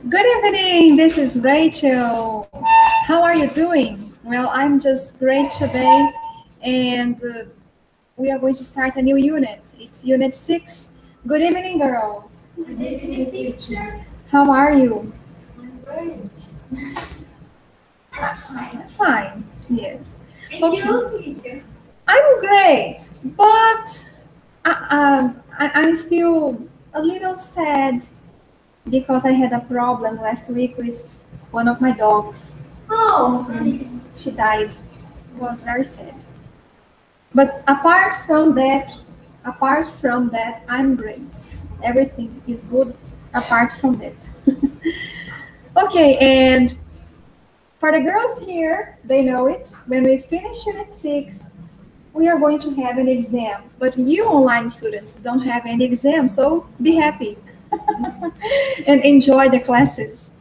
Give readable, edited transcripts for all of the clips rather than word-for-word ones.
Good evening, this is Rachel. How are you doing? Well, I'm just great today, and we are going to start a new unit. It's Unit 6. Good evening, girls. Good evening, teacher. How are you? I'm great. I'm fine, yes. And you, teacher? I'm great, but I'm still a little sad because I had a problem last week with one of my dogs. Oh, She died. It was very sad. But apart from that, I'm great. Everything is good apart from that. Okay, and for the girls here, they know it. When we finish Unit 6, we are going to have an exam. But you online students don't have any exam, so be happy and enjoy the classes.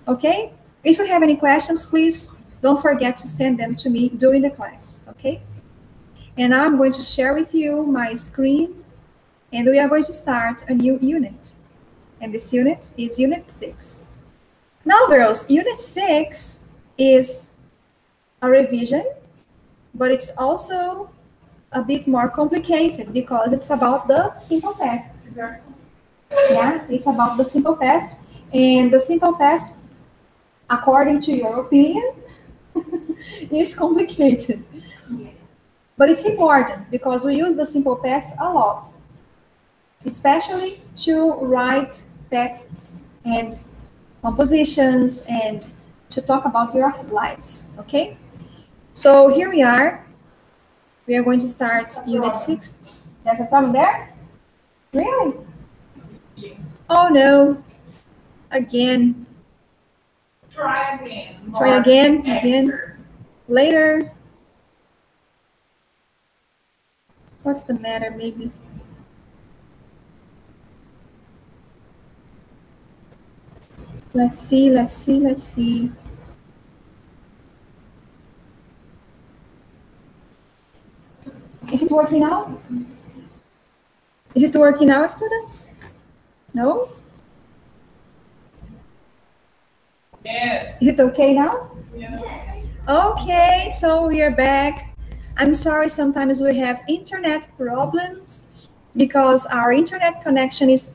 Okay? If you have any questions, please don't forget to send them to me during the class. Okay? And now I'm going to share with you my screen, and we are going to start a new unit. And this unit is Unit 6. Now, girls, Unit 6 is a revision, but it's also a bit more complicated because it's about the simple past. Yeah, it's about the simple past. And the simple past, according to your opinion, is complicated. But it's important because we use the simple past a lot, especially to write texts and compositions and to talk about your lives, okay? So here we are. We are going to start Unit 6. There's a problem there? Really? Oh no. Again. Try again. Try again. Later. What's the matter, maybe? Let's see. Is it working now? Is it working now, students? No? Yes. Is it okay now? Yes. Okay, so we are back. I'm sorry, sometimes we have internet problems because our internet connection is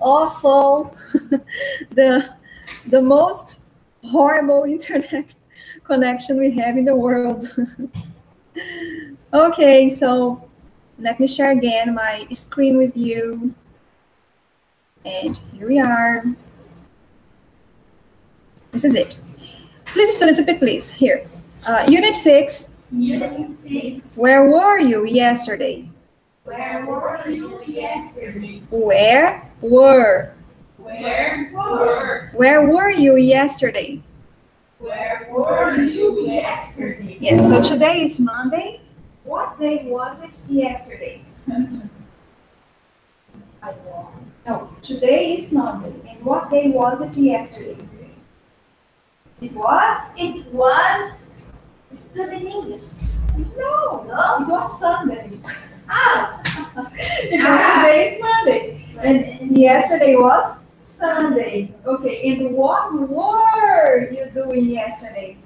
awful. the most horrible internet connection we have in the world. Okay, so let me share again my screen with you. And here we are. This is it. Please, students, repeat, please. Here. Unit 6. Unit 6. Where were you yesterday? Where were you yesterday? Where were? Where were? Where were you yesterday? Where were you yesterday? Yes, so today is Monday. What day was it yesterday? No, today is Monday. And what day was it yesterday? It was? It was studying English. No, it was Sunday. Ah, Because today is Monday. And yesterday was Sunday. Okay, and what were you doing yesterday?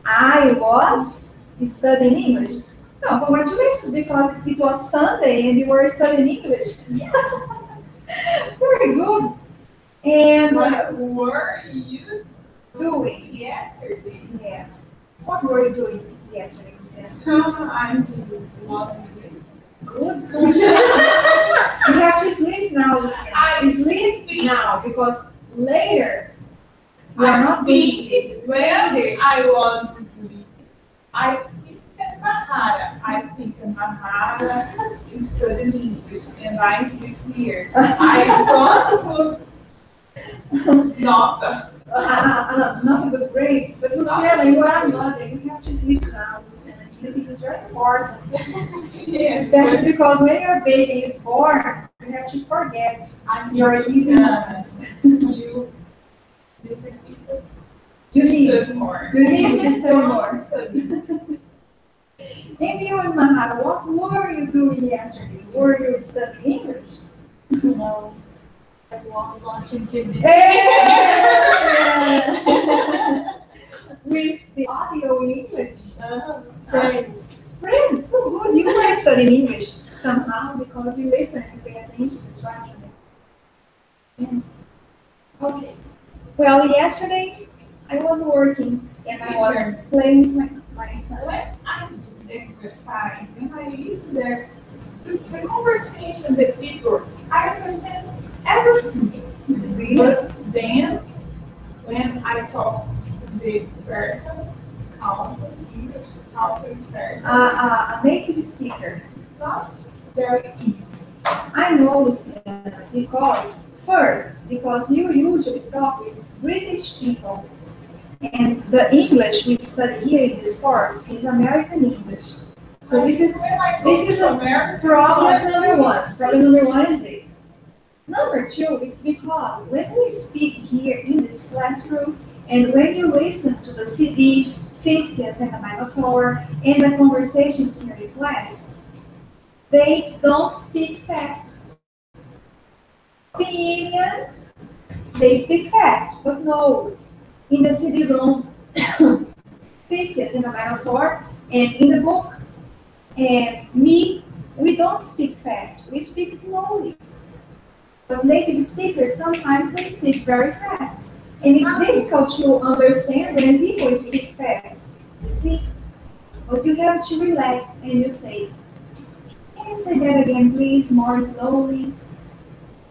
I was studying English. No, congratulations, because it was Sunday and you were studying English. Very good. And What were you doing? yesterday? Yeah. What were you doing yesterday, Luciana? I wasn't sleeping. Good. You have to sleep now, Luciana. I Sleep now, because later you are not going to sleep. When I was asleep, I think at Mahara. I think at Mahara is studying English, and I sleep here. I want to put nota. Not a good grades, but Luciana, you are a mother. You have to sleep now, Luciana. Sleeping is very important. Yes, Especially because when your baby is born, you have to forget your sleeping moments. You necessita. You need Study more. You need to study more. Study. And you and Mahara, what were you doing yesterday? Were you studying English? no. was watching TV. With the audio in English. Friends. Friends, so good. You were studying English somehow because you listen and pay attention to it. Yeah. Okay. Well, yesterday I was working and I was playing with my son. When I do exercise, when I listen there, the conversation with people, I understand everything. But then, when I talk to the person, English, person, A native speaker. it's not very easy. I know, Luciana, because you usually talk with British people, and the English we study here in this course is American English. So this is a problem number one. Problem number one is this. Number two, it's because when we speak here in this classroom, and when you listen to the CD, thesis, and the monitor, and the conversations here in class, they don't speak fast. Opinion, they speak fast, but no. In the CD-ROM, thesis, and the monitor, and in the book, and me, we don't speak fast, we speak slowly. But native speakers, sometimes they speak very fast. And it's difficult to understand when people speak fast, you see? But you have to relax and you say, can you say that again, please, more slowly?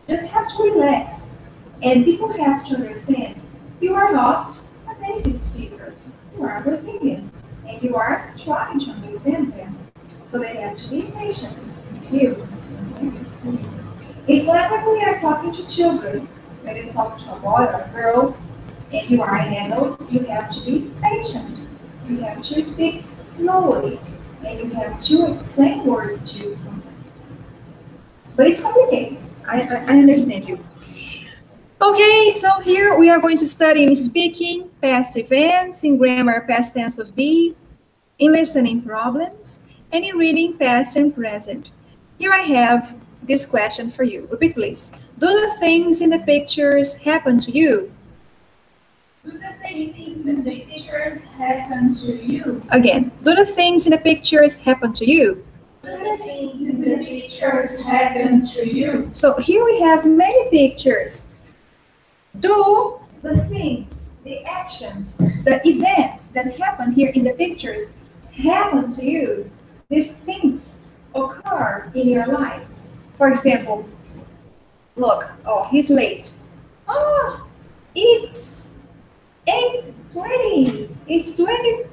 Just have to relax. And people have to understand, you are not a native speaker. You are Brazilian. And you are trying to understand them. So they have to be patient with you. It's like when we are talking to children. When you talk to a boy or a girl, and you are an adult, you have to be patient. You have to speak slowly, and you have to explain words to you sometimes. But it's complicated. I understand you. Okay, so here we are going to study in speaking, past events, in grammar, past tense of be, in listening, problems, and in reading, past and present. Here I have this question for you. Repeat, please. Do the things in the pictures happen to you? Do the things in the pictures happen to you? Again, do the things in the pictures happen to you? Do the things in the pictures happen to you? So here we have many pictures. Do the things, the actions, the events that happen here in the pictures happen to you? These things occur in your lives. For example, look, oh, he's late. Oh, it's 8:20. It's 20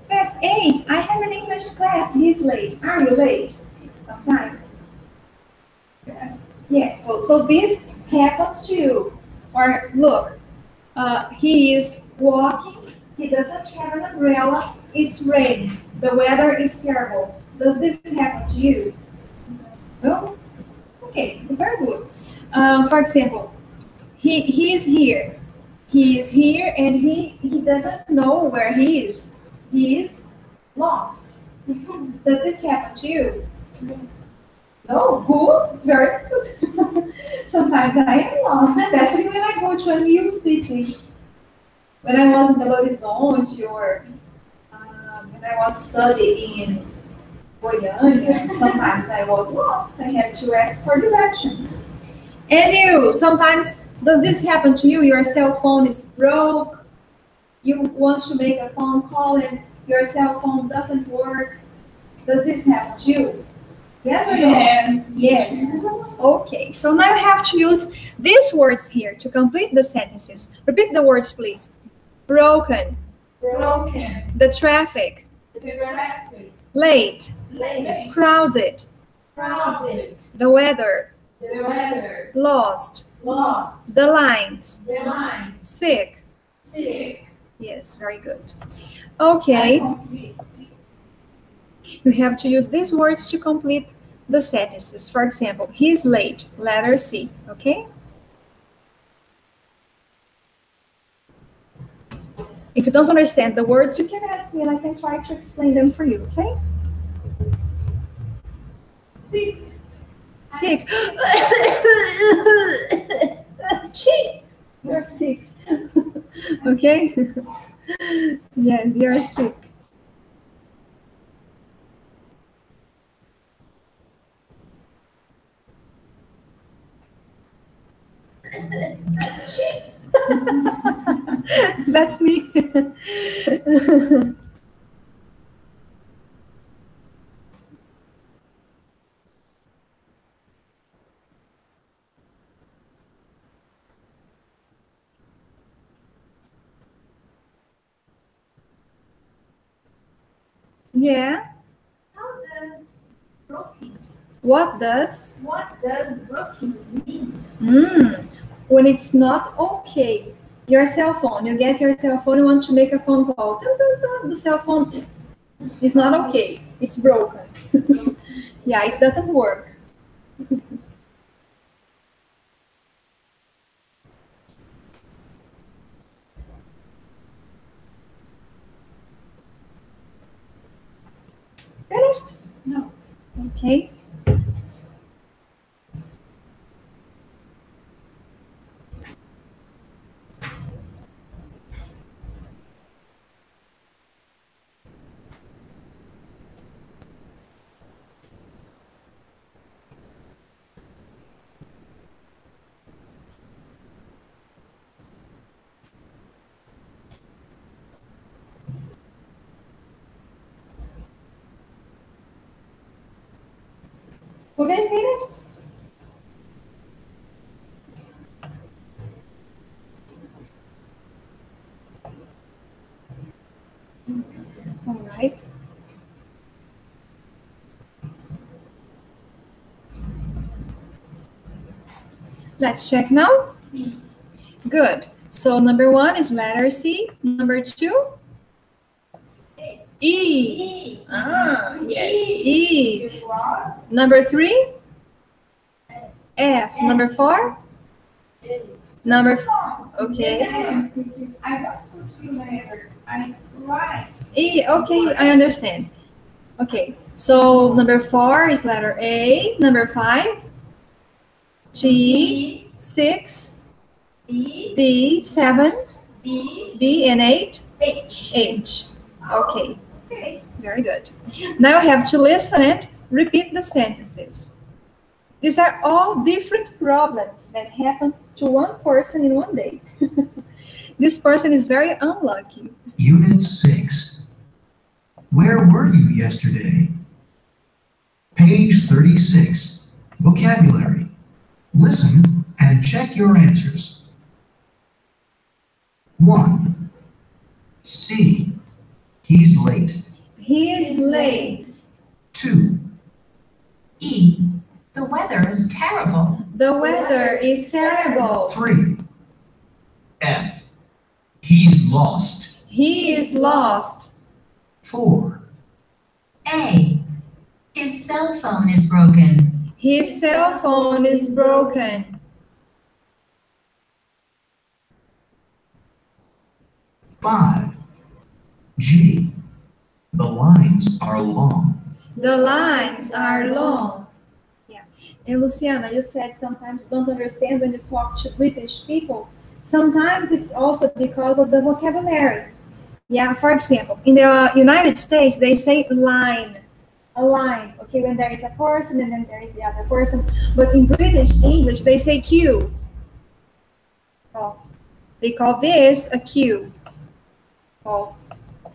past 8. I have an English class. He's late. Are you late? Sometimes. Yes. Yes. So this happens to you. Or look, he is walking. He doesn't have an umbrella. It's raining. The weather is terrible. Does this happen to you? No? Okay, very good. For example, he is here. He is here and he doesn't know where he is. He is lost. Does this happen to you? No? Good? Very good. Sometimes I am lost, especially when I go to a new city. When I was in Belo Horizonte or when I was studying in Goiânia, sometimes I was lost. I had to ask for directions. And you, sometimes, does this happen to you? Your cell phone is broke. You want to make a phone call and your cell phone doesn't work. Does this happen to you? Yes or no? Yes. Yes. Okay, so now you have to use these words here to complete the sentences. Repeat the words, please. Broken. Broken. The traffic. The traffic. Late. Late. Crowded. Crowded. The weather. The weather. Lost. Lost. The lines. The lines. Sick. Sick. Yes, very good. Okay, you have to use these words to complete the sentences. For example, he's late, letter C, okay? If you don't understand the words, you can ask me and I can try to explain them for you, okay? Sick. Sick. Okay? Yes, you're sick. That's me. Yeah. How does broken? What does? What does broken mean? When it's not okay. Your cell phone, you get your cell phone, you want to make a phone call. The cell phone is not okay. It's broken. Yeah, it doesn't work. Finished? No. Okay. We're getting finished? All right. Let's check now. Good. So number 1 is letter C. Number 2? E. Ah, yes. E. Number 3? F. Number 4? Number 4. Okay. I got put you later. I right. E. Okay, I understand. Okay. So number 4 is letter A. Number 5? G. 6. D. 7. B. And 8? H. Okay. Very good. Now you have to listen and repeat the sentences. These are all different problems that happen to one person in one day. This person is very unlucky. Unit 6. Where were you yesterday? Page 36. Vocabulary. Listen and check your answers. 1. C. He's late. He is late. 2. E. The weather is terrible. The weather is terrible. 3. F. He's lost. He is lost. 4. A. His cell phone is broken. His cell phone is broken. 5. G. The lines are long. The lines are long. Yeah. And Luciana, you said sometimes you don't understand when you talk to British people. Sometimes it's also because of the vocabulary. Yeah, for example, in the United States, they say line. A line, okay, when there is a person and then there is the other person. But in British English, they say queue. Oh, they call this a queue. Oh,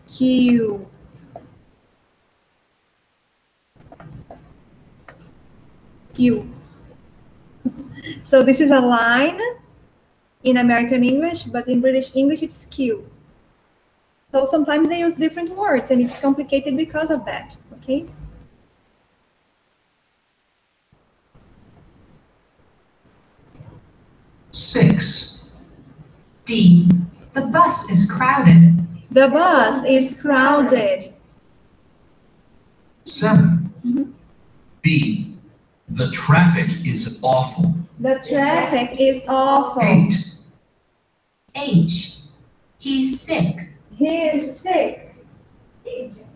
queue. Queue. So this is a line in American English, but in British English, it's queue. So sometimes they use different words, and it's complicated because of that, okay? Six. D. The bus is crowded. The bus is crowded. 7. B. The traffic is awful. The traffic is awful. 8. H. He's sick. He is sick.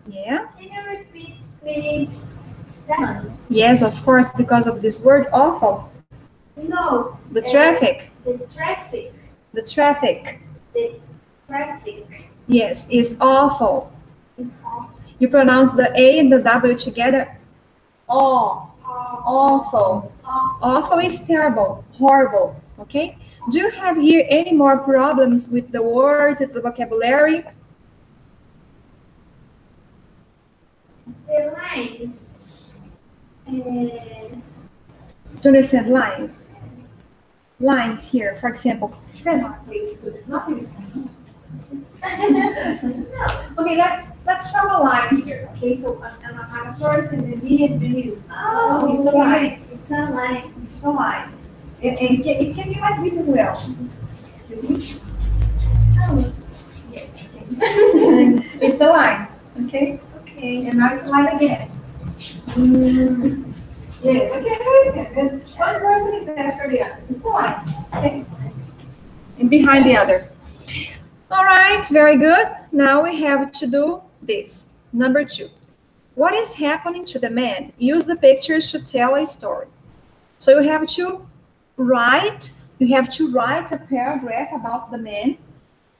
Yeah? Can you repeat, please? 7. Yes, of course, because of this word awful. No. The traffic. The traffic. The traffic. Traffic. Yes, it's awful. It's awful. You pronounce the A and the W together. Aw. Awful. Awful is terrible, horrible. Okay? Do you have here any more problems with the words, with the vocabulary? The lines. Do you understand lines? Lines here, for example. Stand up, please, students. Not really stand. Okay, let's draw a line here. Okay, so I'm first and then me and then you. Oh, it's a line. It's a line. It's a line. And it can be like this as well. Excuse me. Oh, Yeah, okay. It's a line. Okay? okay. And now it's a line again. Yes, okay, I understand. And one person is after the other. It's a line. Same. And behind the other. All right, very good. Now we have to do this. Number 2. What is happening to the man? Use the pictures to tell a story. So you have to write a paragraph about the man,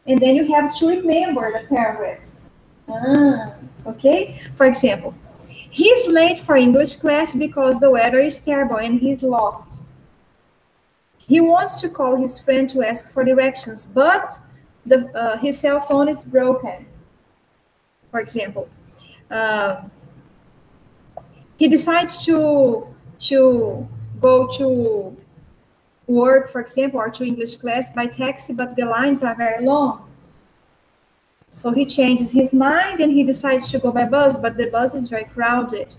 and then you have to remember the paragraph. Okay? For example, he's late for English class because the weather is terrible and he's lost. He wants to call his friend to ask for directions, but his cell phone is broken. For example, he decides to go to work, for example, or to English class by taxi, but the lines are very long. So he changes his mind and he decides to go by bus, but the bus is very crowded.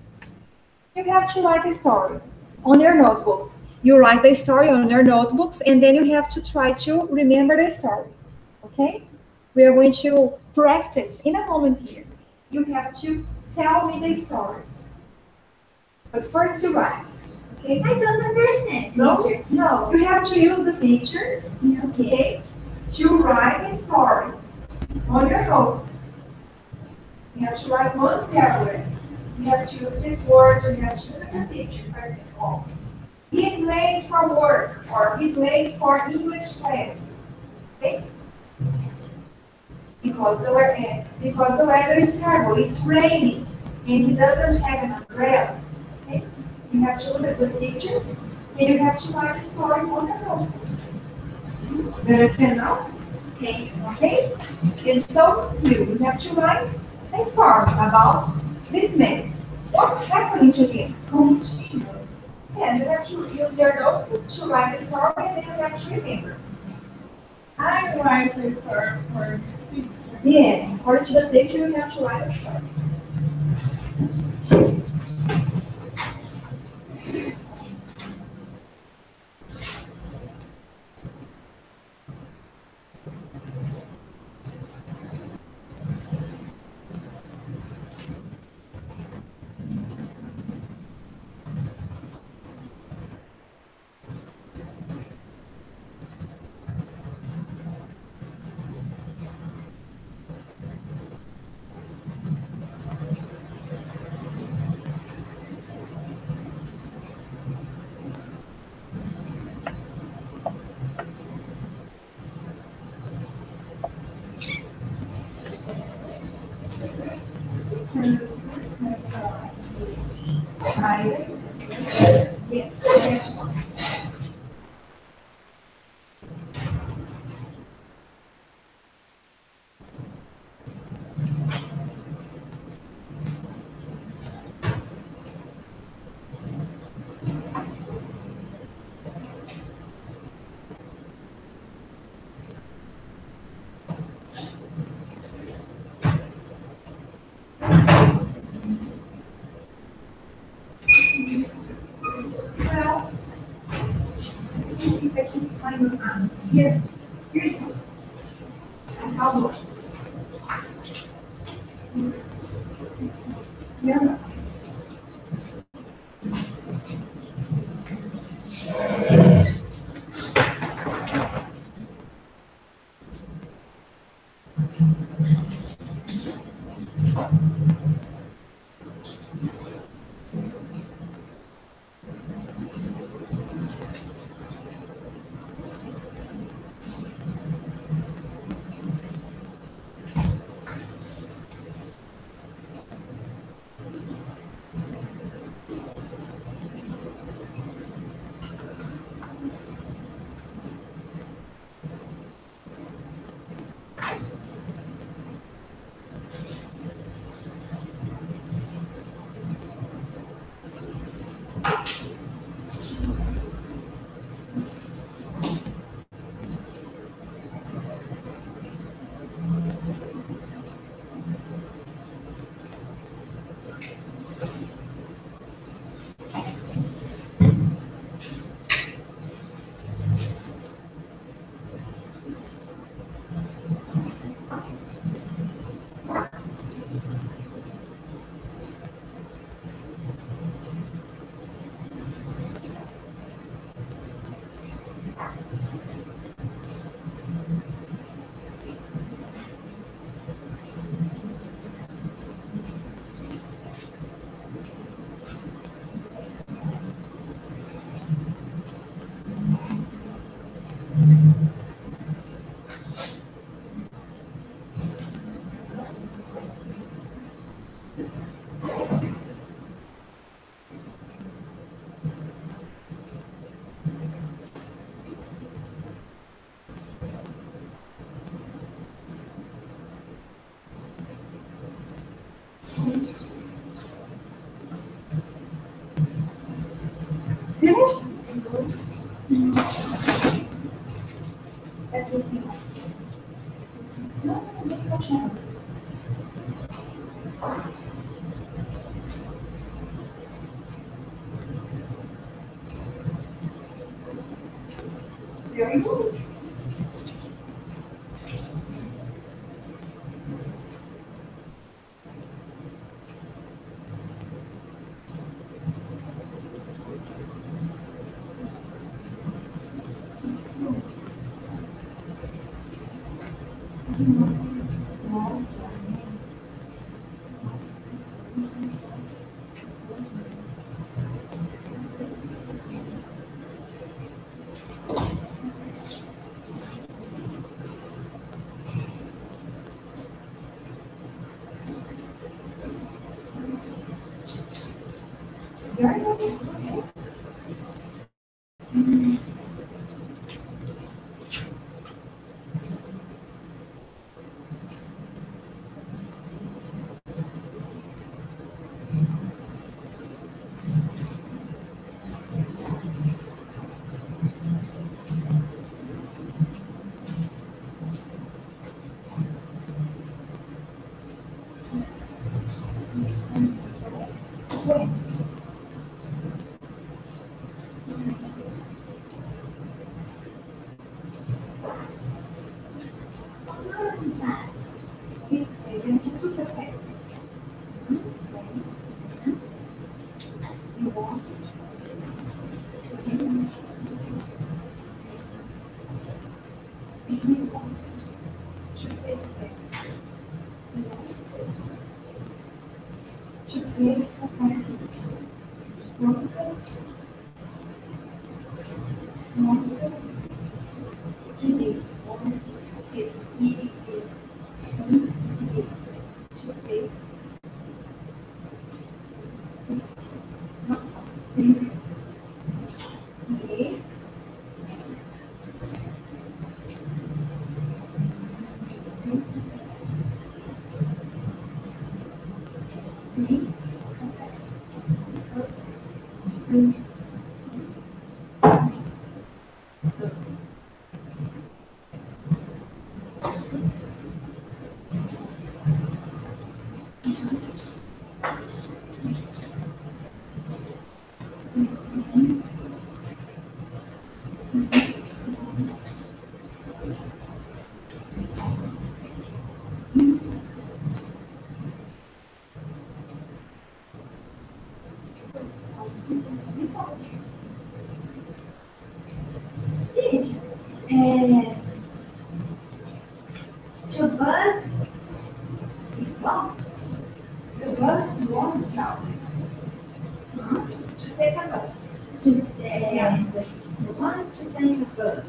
You have to write a story on your notebooks. You write the story on your notebooks, and then you have to try to remember the story. Okay? We are going to practice in a moment here. You have to tell me the story. But first you write. Okay? I don't understand. No, you have to use the pictures, okay, to write a story on your note. You have to write one paragraph. You have to use these words, you have to look at the picture. For example, he's late for work, or he's late for English class. Okay? Because the weather is terrible, it's raining, and he doesn't have an umbrella. Okay? You have to look at the pictures, and you have to write a story on your notebook. You understand now? Okay. Okay? And so you have to write a story about this man. What's happening to him? Yes, you have to use your notebook to write a story, and then you have to remember. I write a story for this teacher. Yes, according to the picture, you have to write a story. Yes, next one. Well, let's see if I can find the answer. Here, here's one. I found one. Yeah. Finished? Everything. No, just watch now. Very good. Very good. Okay. To bus, well, the bus was crowded. To take a bus. The one to take a bus.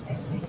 That's it.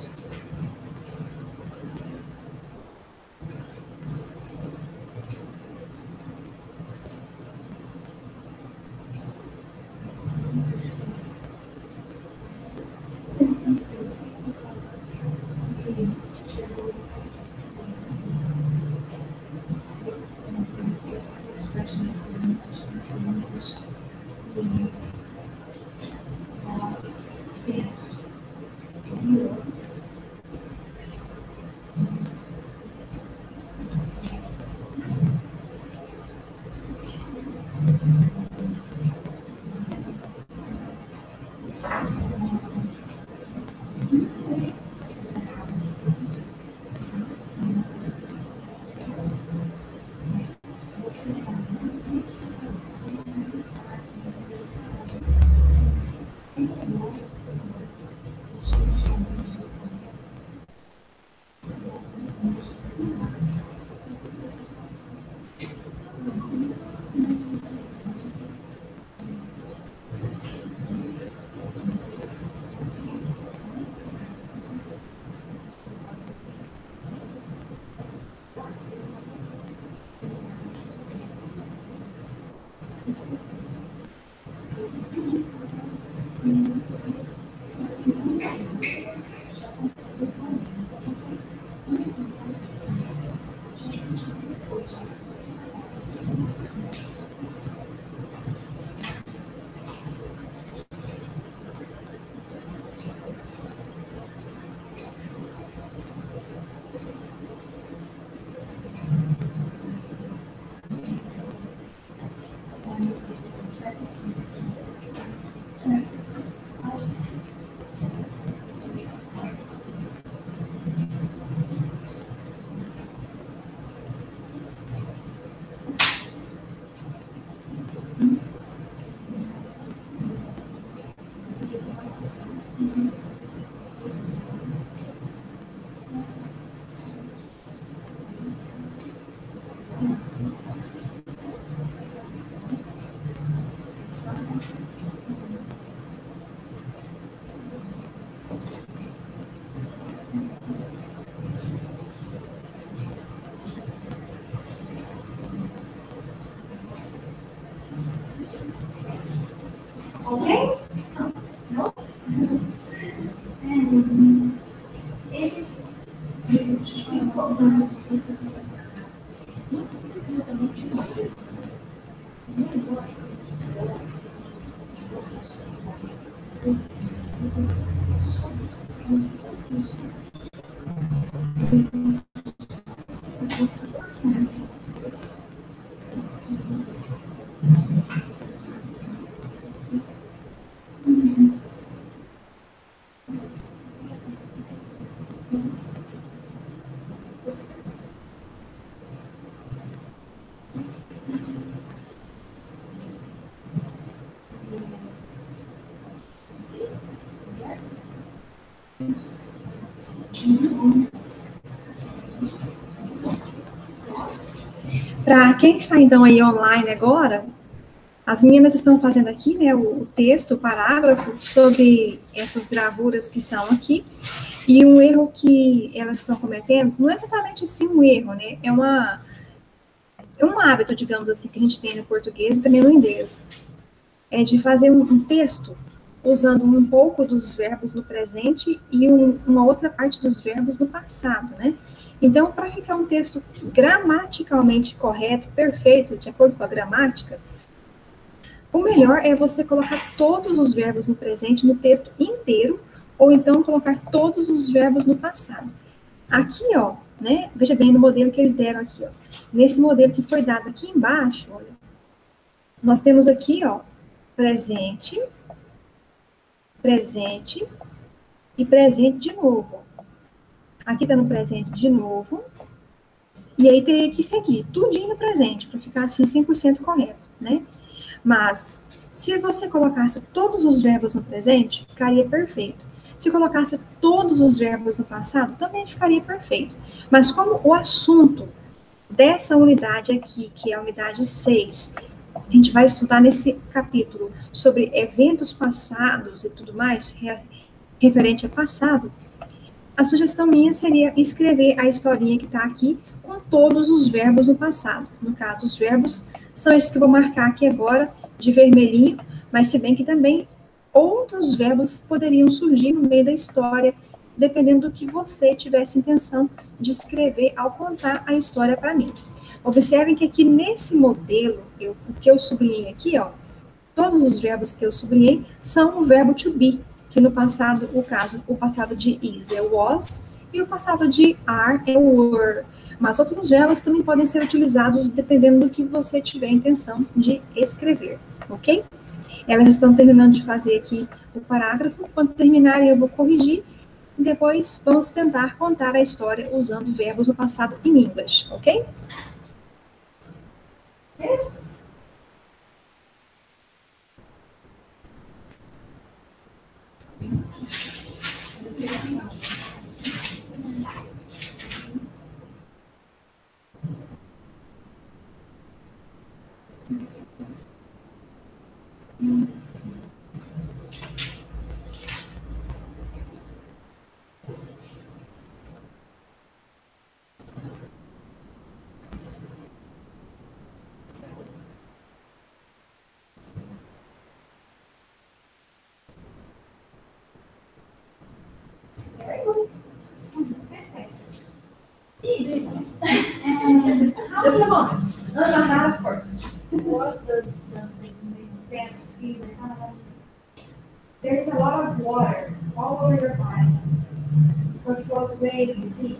Ok? Não? Para quem está, então, aí online agora, as meninas estão fazendo aqui, né, o texto, o parágrafo, sobre essas gravuras que estão aqui, e um erro que elas estão cometendo, não é exatamente assim um erro, né, é um hábito, digamos assim, que a gente tem no português e também no inglês, é de fazer um texto usando um pouco dos verbos no presente e uma outra parte dos verbos no passado, né? Então, para ficar um texto gramaticalmente correto, perfeito, de acordo com a gramática, o melhor é você colocar todos os verbos no presente no texto inteiro, ou então colocar todos os verbos no passado. Aqui, ó, né? Veja bem no modelo que eles deram aqui, ó. Nesse modelo que foi dado aqui embaixo, olha, nós temos aqui, ó, presente, presente e presente de novo. Aqui está no presente de novo. E aí teria que seguir tudinho no presente, para ficar assim 100% correto, né? Mas, se você colocasse todos os verbos no presente, ficaria perfeito. Se colocasse todos os verbos no passado, também ficaria perfeito. Mas como o assunto dessa unidade aqui, que é a unidade 6, a gente vai estudar nesse capítulo sobre eventos passados e tudo mais, referente a passado, a sugestão minha seria escrever a historinha que está aqui com todos os verbos no passado. No caso, os verbos são esses que eu vou marcar aqui agora, de vermelhinho, mas se bem que também outros verbos poderiam surgir no meio da história, dependendo do que você tivesse intenção de escrever ao contar a história para mim. Observem que aqui nesse modelo, o que eu sublinhei aqui, ó, todos os verbos que eu sublinhei são o verbo to be. que no passado, o passado de is é o was e o passado de are é o were. Mas outros verbos também podem ser utilizados dependendo do que você tiver a intenção de escrever, ok? Elas estão terminando de fazer aqui o parágrafo. Quando terminarem, eu vou corrigir. E depois, vamos tentar contar a história usando verbos do passado em inglês, ok? Just a moment. Anna first. What does também mean? That is, there is a lot of water all over your body. Because it was raining, you see?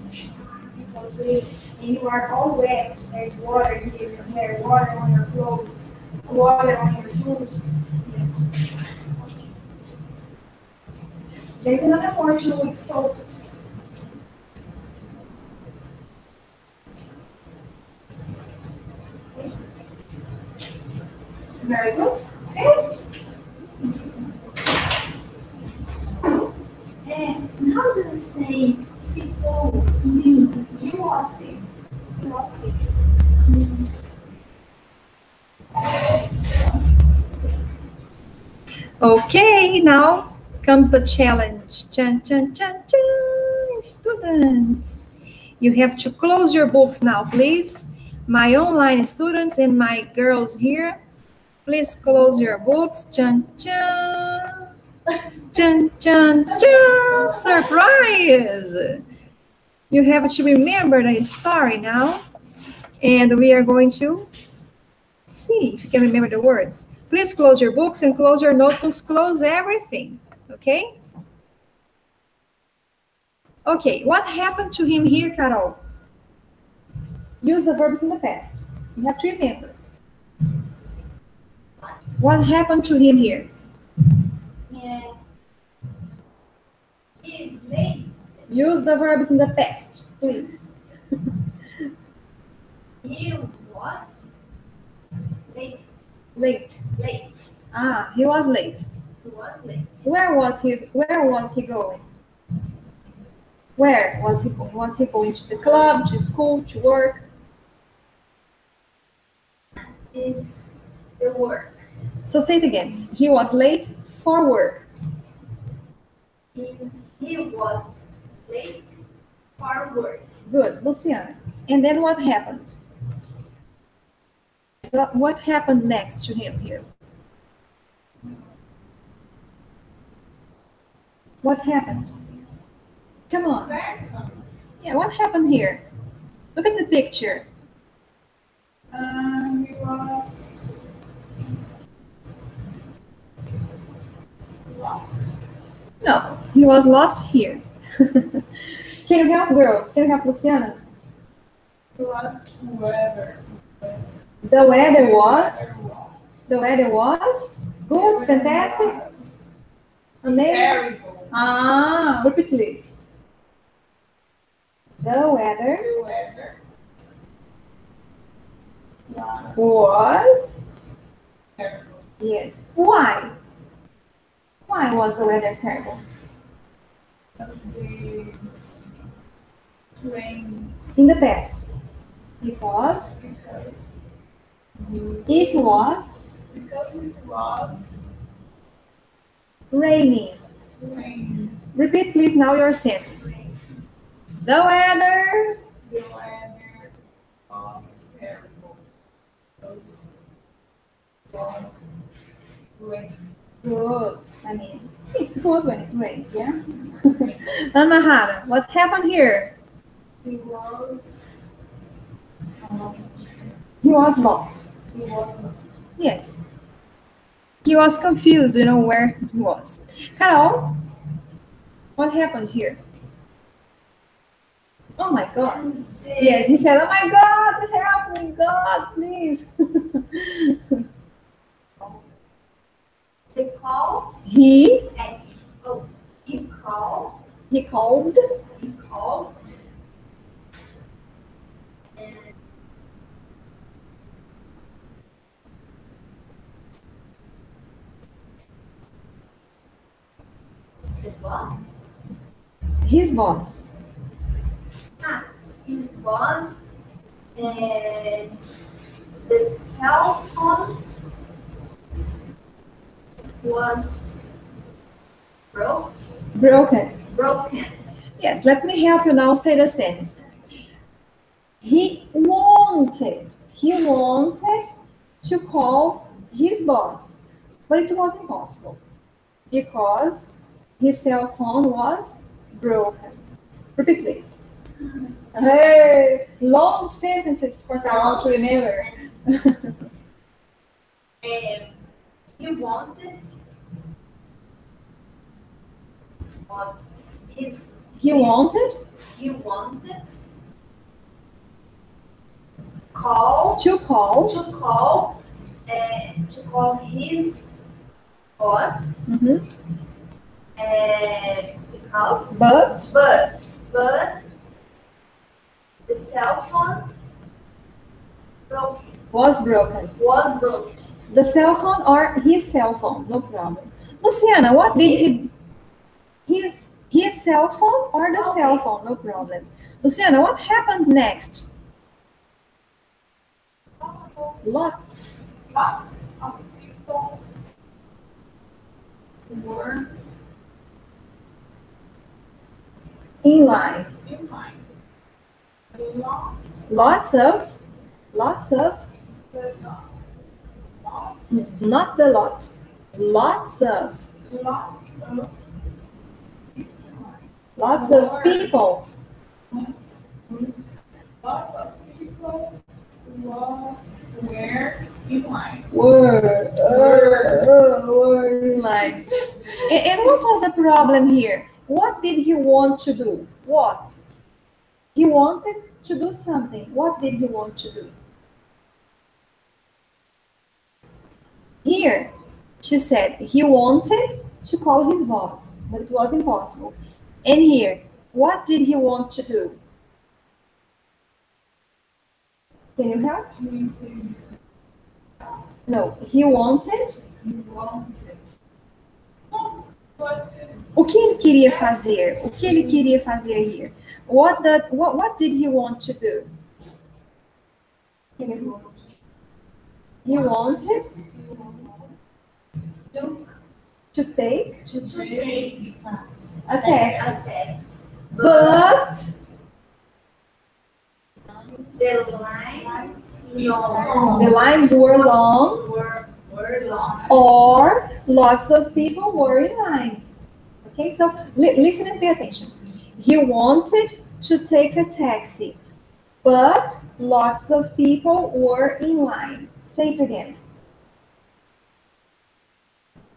It was raining. And you are all wet. There's water here in your hair, water on your clothes, water on your shoes. Yes. There's another portion with salt. Very good. Finished? And how do you say ficou? Você. Okay, now comes the challenge. Chan, chan, chan, chan. Students, you have to close your books now, please. My online students and my girls here, please close your books. Chan, chan. Chan, chan, chan. Surprise! You have to remember the story now. And we are going to see if you can remember the words. Please close your books and close your notebooks, close everything, okay? Okay, what happened to him here, Carol? Use the verbs in the past. You have to remember. What happened to him here? Yeah. Is late. Use the verbs in the past, please. He was late. Late. Late. Ah, he was late. He was late. Where was he going? Where was he going? Was he going to the club, to school, to work? It's the work. So say it again. He was late for work. He was late for work. Good, Luciana. And then what happened? What happened next to him here? What happened? Come on. Yeah, what happened here? Look at the picture. He was lost. No, he was lost here. Can you help, girls? Can you help Luciana? He was whoever. The weather was good, fantastic, amazing. Terrible. Ah, repeat please. The weather Whoever. was, Terrible. yes. Why? Why was the weather terrible? Because the rain. In the past, it was, it was Because it was raining. rain. Repeat please now your sentence. The weather The weather was terrible. Because it was rain. good. I mean, it's good when it rains, yeah? Anahara, what happened here? He was lost. He was lost. He was lost. Yes. He was confused, where he was. Carol, What happened here? Oh my God. Yes, he said, oh my God, help me, God, please. They call. He He called. He called. He called. And the boss. His boss. His boss. And the cell phone was Broken. broken. Yes, let me help you now say the sentence. He wanted to call his boss, but it was impossible because his cell phone was broken. Repeat, please. Hey, long sentences for Carol to remember. He wanted was his. He wanted to call his boss. Because but the cell phone was broken. The cell phone or his cell phone, no problem. Luciana, what did his cell phone or the cell phone, no problem. Luciana, what happened next? Lots of people were in line. Lots of, not the lots, lots of people. Lots of people were in line. Were in line. And what was the problem here? What did he want to do? What? He wanted to do something. What did he want to do? Here, she said he wanted to call his boss, but it was impossible. And here, what did he want to do? Can you help? No, he wanted. O que ele queria fazer? O que ele queria fazer here? What did he want to do? He wanted to take a tax. But the lines were long, or lots of people were in line. Okay, so listen and pay attention. He wanted to take a taxi, but lots of people were in line. Say it again.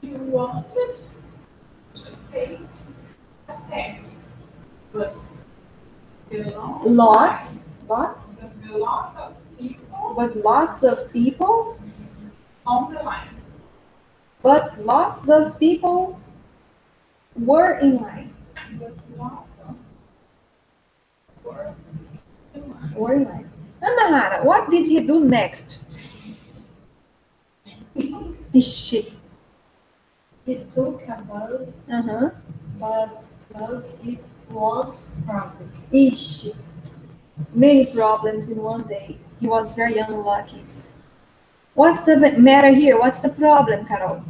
You wanted to take a taxi, but lots of people on the line. But lots of people were in line. Were in line. Amahara, what did he do next? Ixi. He took a bus, but it was crowded. Ixi. Many problems in one day. He was very unlucky. What's the matter here? What's the problem, Carol?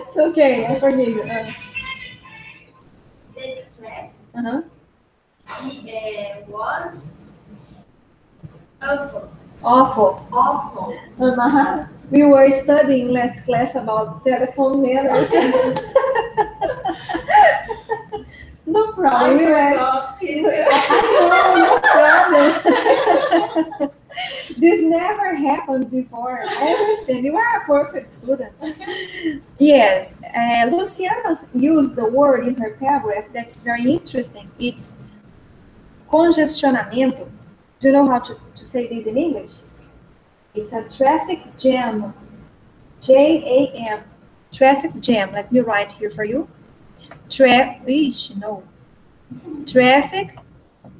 It's okay, I forgive you. The traffic was awful. We were studying last class about telephone manners. No problem. No problem. This never happened before. I understand. You are a perfect student. Yes. Luciana used the word in her paragraph that's very interesting. It's congestionamento. Do you know how to say this in English? It's a traffic jam. J-A-M. Traffic jam. Let me write here for you. Traffic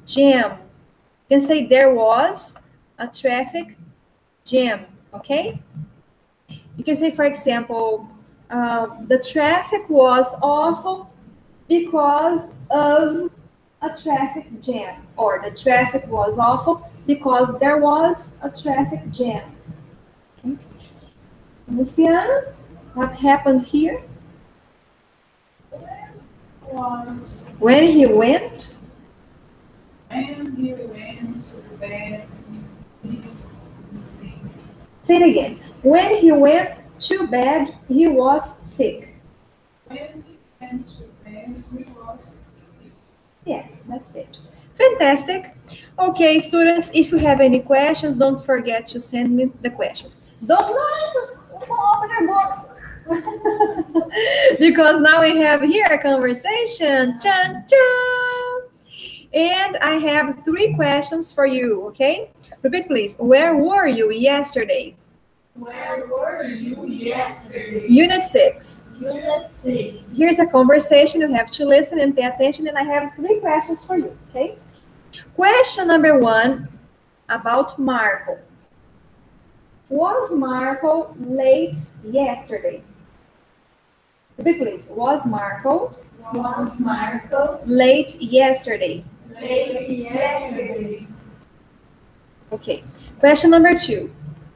jam. You can say there was a traffic jam, okay? You can say, for example, the traffic was awful because of a traffic jam, or the traffic was awful because there was a traffic jam. Okay. Luciana, what happened here? When he went to bed, he was sick. Say it again. When he went to bed, he was sick. When he went to bed, he was sick. Yes, that's it. Fantastic. Okay, students, if you have any questions, don't forget to send me the questions. Don't open your books. Because now we have here a conversation. Chan, chan. And I have 3 questions for you, okay? Repeat, please. Where were you yesterday? Where were you yesterday? Unit 6. Unit 6. Here's a conversation. You have to listen and pay attention. And I have 3 questions for you, okay? Question number 1 about Marco. Was Marco late yesterday? Repeat, please. Was Marco late yesterday? Late yesterday. Okay. Question number 2.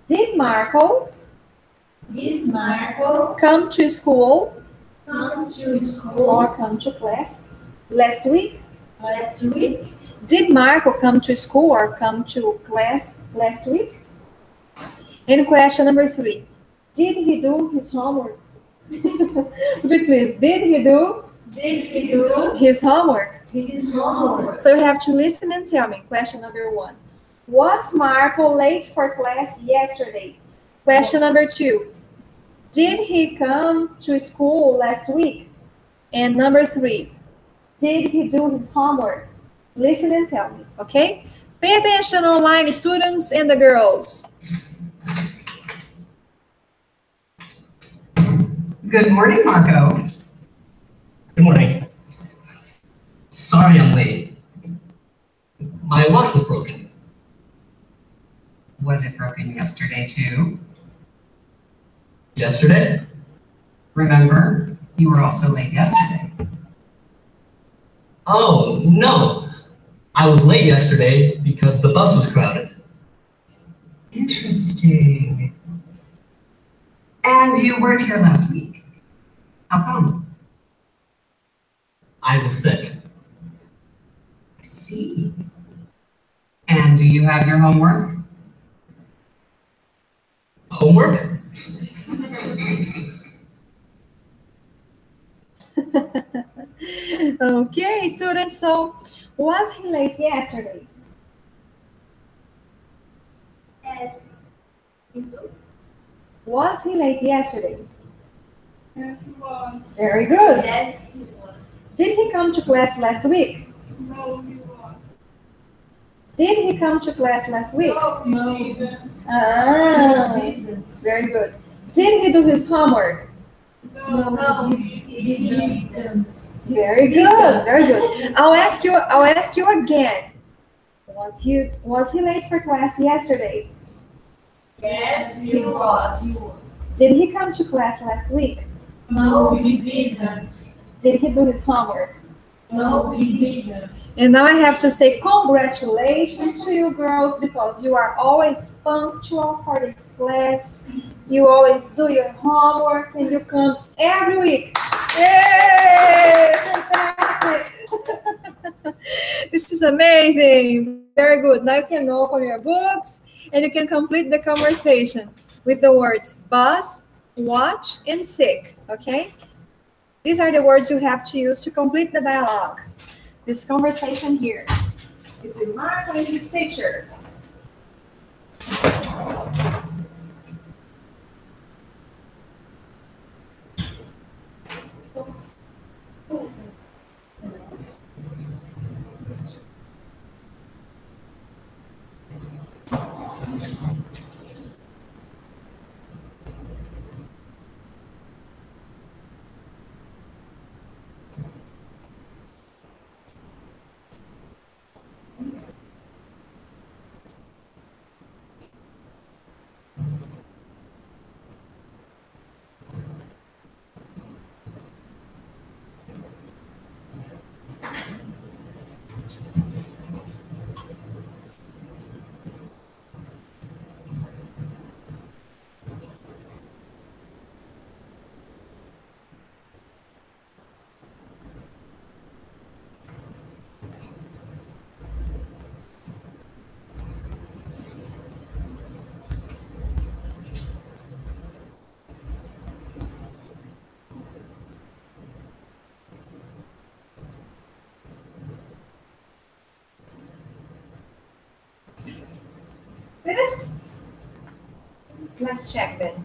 Did Marco come to school or come to class last week? Did Marco come to school or come to class last week? And question number 3. Did he do his homework? Repeat, please. Did he do his homework? So you have to listen and tell me. Question number 1. Was Marco late for class yesterday? Question number 2. Did he come to school last week? And number 3. Did he do his homework? Listen and tell me, okay? Pay attention, online students and the girls. Good morning, Marco. Good morning. Sorry I'm late. My watch was broken. Was it broken yesterday too? Yesterday? Remember, you were also late yesterday. Oh, no. I was late yesterday because the bus was crowded. Interesting. And you weren't here last week. How come? I was sick. I see. And do you have your homework? Homework? Okay, students, so was he late yesterday? Yes. Was he late yesterday? Yes, he was. Very good. Yes, he was. Did he come to class last week? No, he was. Did he come to class last week? No, he didn't. Ah, very good. Did he do his homework? No, He didn't. Very good, very good. I'll ask you again. Was he late for class yesterday? Yes, he was. Did he come to class last week? No, he didn't. Did he do his homework? No, he didn't. And now I have to say congratulations to you girls, because you are always punctual for this class. You always do your homework and you come every week. Yay! Fantastic! This is amazing. Very good. Now you can open your books and you can complete the conversation with the words bus, watch, and sick. Okay? These are the words you have to use to complete the dialogue. This conversation here between Marco and his teacher. Finished? Let's check then.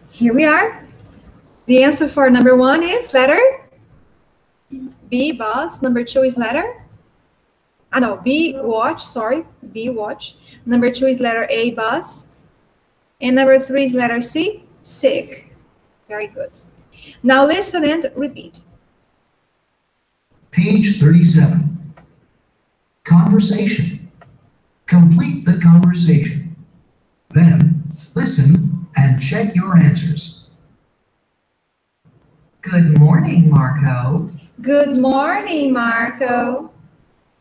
Here we are. The answer for number 1 is letter B, bus. Number 2 is letter, B, watch, sorry, B, watch. Number 2 is letter A, bus. And number 3 is letter C, sick. Very good. Now listen and repeat. Page 37. Conversation. Complete the conversation. Then listen and check your answers. Good morning, Marco. Good morning, Marco.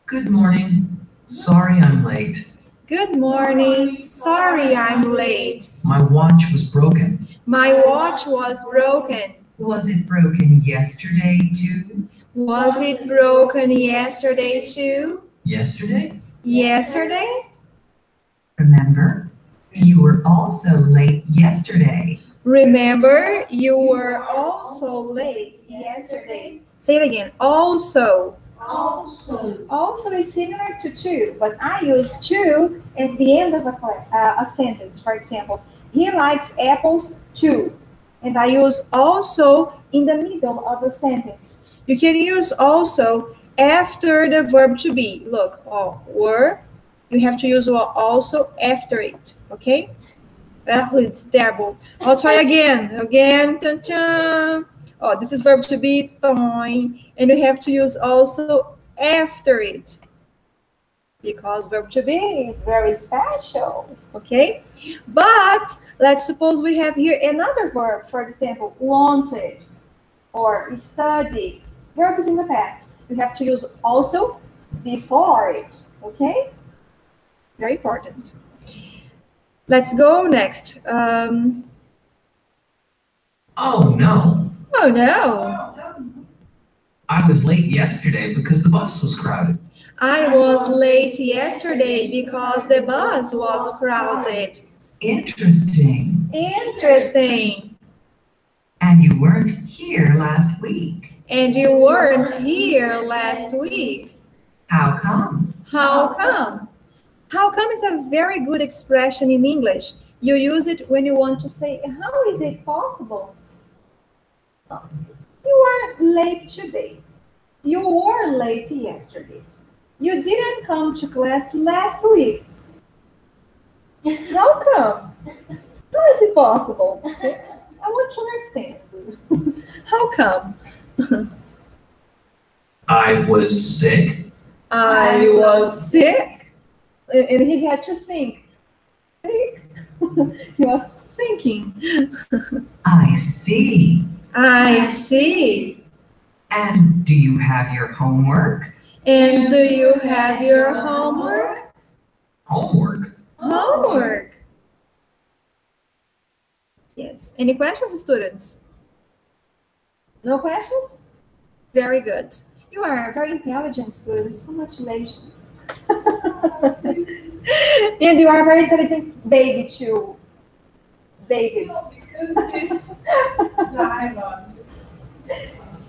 Good morning. Sorry I'm late. Good morning. Sorry I'm late. My watch was broken. My watch was broken. Was it broken yesterday too? Was it broken yesterday too? Yesterday? Yesterday? Remember, you were also late yesterday. Remember, you were also late yesterday. Say it again. Also. Also. Also is similar to to, but I use to at the end of a sentence. For example, he likes apples too. And I use also in the middle of a sentence. You can use also after the verb to be. Look, were. You have to use also after it. Okay? It's terrible. I'll try again. Again. Dun, dun. Oh, this is verb to be. And you have to use also after it. Because verb to be is very special. Okay? But let's suppose we have here another verb. For example, wanted or studied. Verb is in the past. You have to use also before it. Okay? Very important. Let's go next. Oh no. Oh no. I was late yesterday because the bus was crowded. I was late yesterday because the bus was crowded. Interesting. Interesting. And you weren't here last week. And you weren't here last week. How come? How come? How come is a very good expression in English. You use it when you want to say, how is it possible? You were late today. You were late yesterday. You didn't come to class last week. How come? How is it possible? I want to understand. How come? I was sick. I was sick. And he had to think. Think. He was thinking. I see. I see. And do you have your homework? And do you have your homework? Homework? Homework. Yes. Any questions, students? No questions? Very good. You are a very intelligent student. So much patience. And you are a very intelligent baby too. David.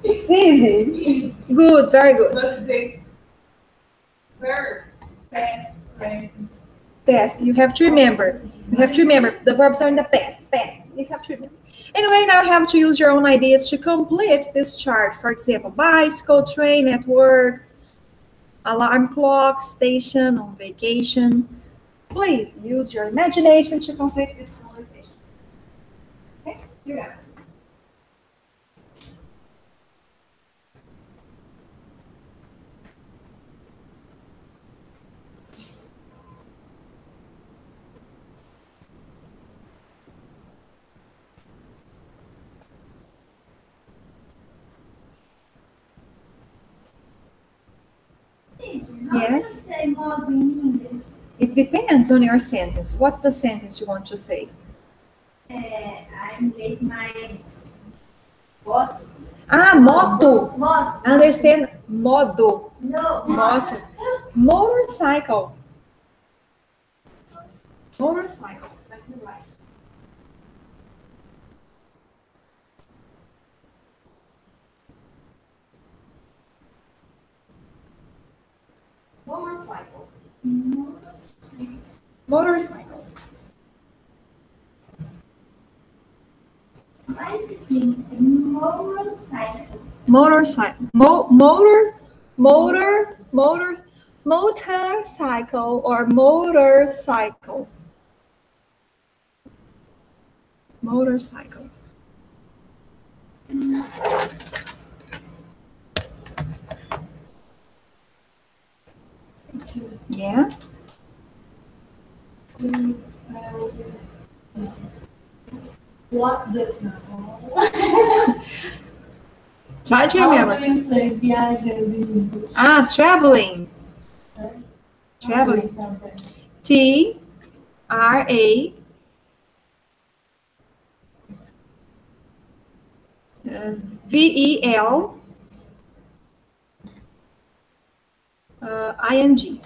It's easy. Good, very good. But the verb, past, present. Past, you have to remember. You have to remember. The verbs are in the past. Past. You have to remember. Anyway, now you have to use your own ideas to complete this chart. For example, bicycle, train, at work, alarm clock, station, on vacation. Please use your imagination to complete this conversation. Okay, you got it. How do you Yes. say modo in English? It depends on your sentence. What's the sentence you want to say? I'm late my what? Moto. Moto. Understand? Modo. No. Moto. Motorcycle. Motorcycle. Like you like. Motorcycle. Motorcycle. Bicycling and motorcycle. Motorcycle. Motorcycle or motorcycle. Motorcycle. Yeah. What the? Try to How remember. do you say viagem in English? Ah, traveling. Traveling. T-R-A. V-E-L. I-N-G.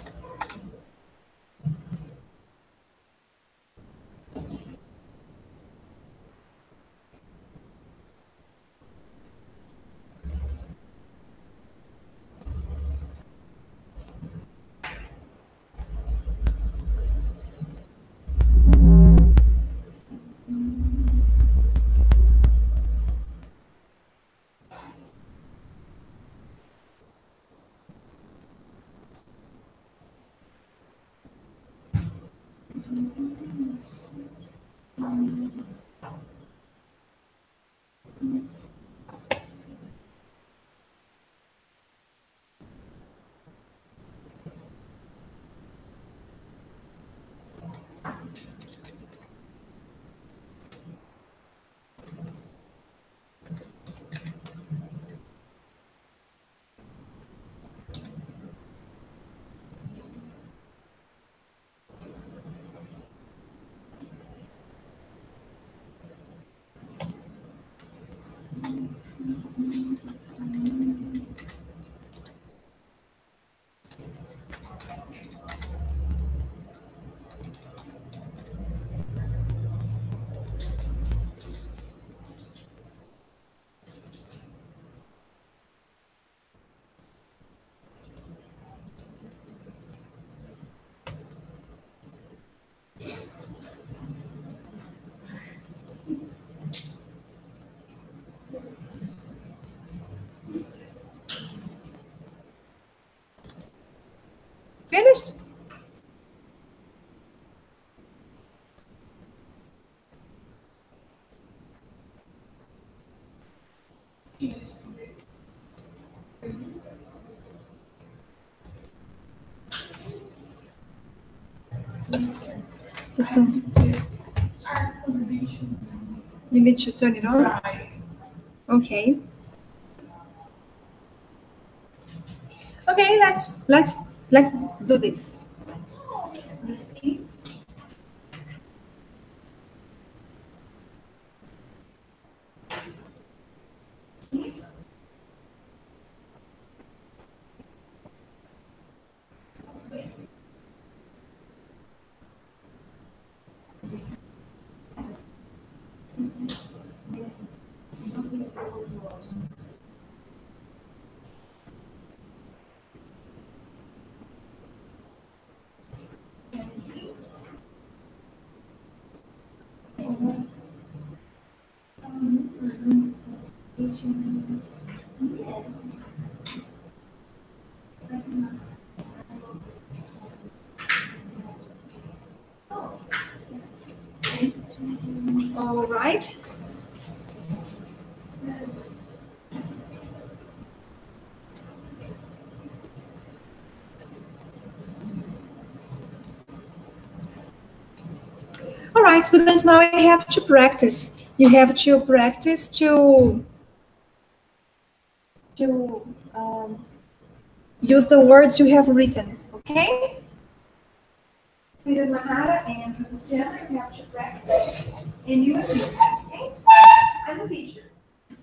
Finished? Just you need to turn it on? Right. Okay. Okay, let's do this. Let's see. All right. All right, students, now you have to practice. You have to practice to use the words you have written, okay? With Mahara and Luciana, you have to practice. And you agree, okay? I'm the teacher.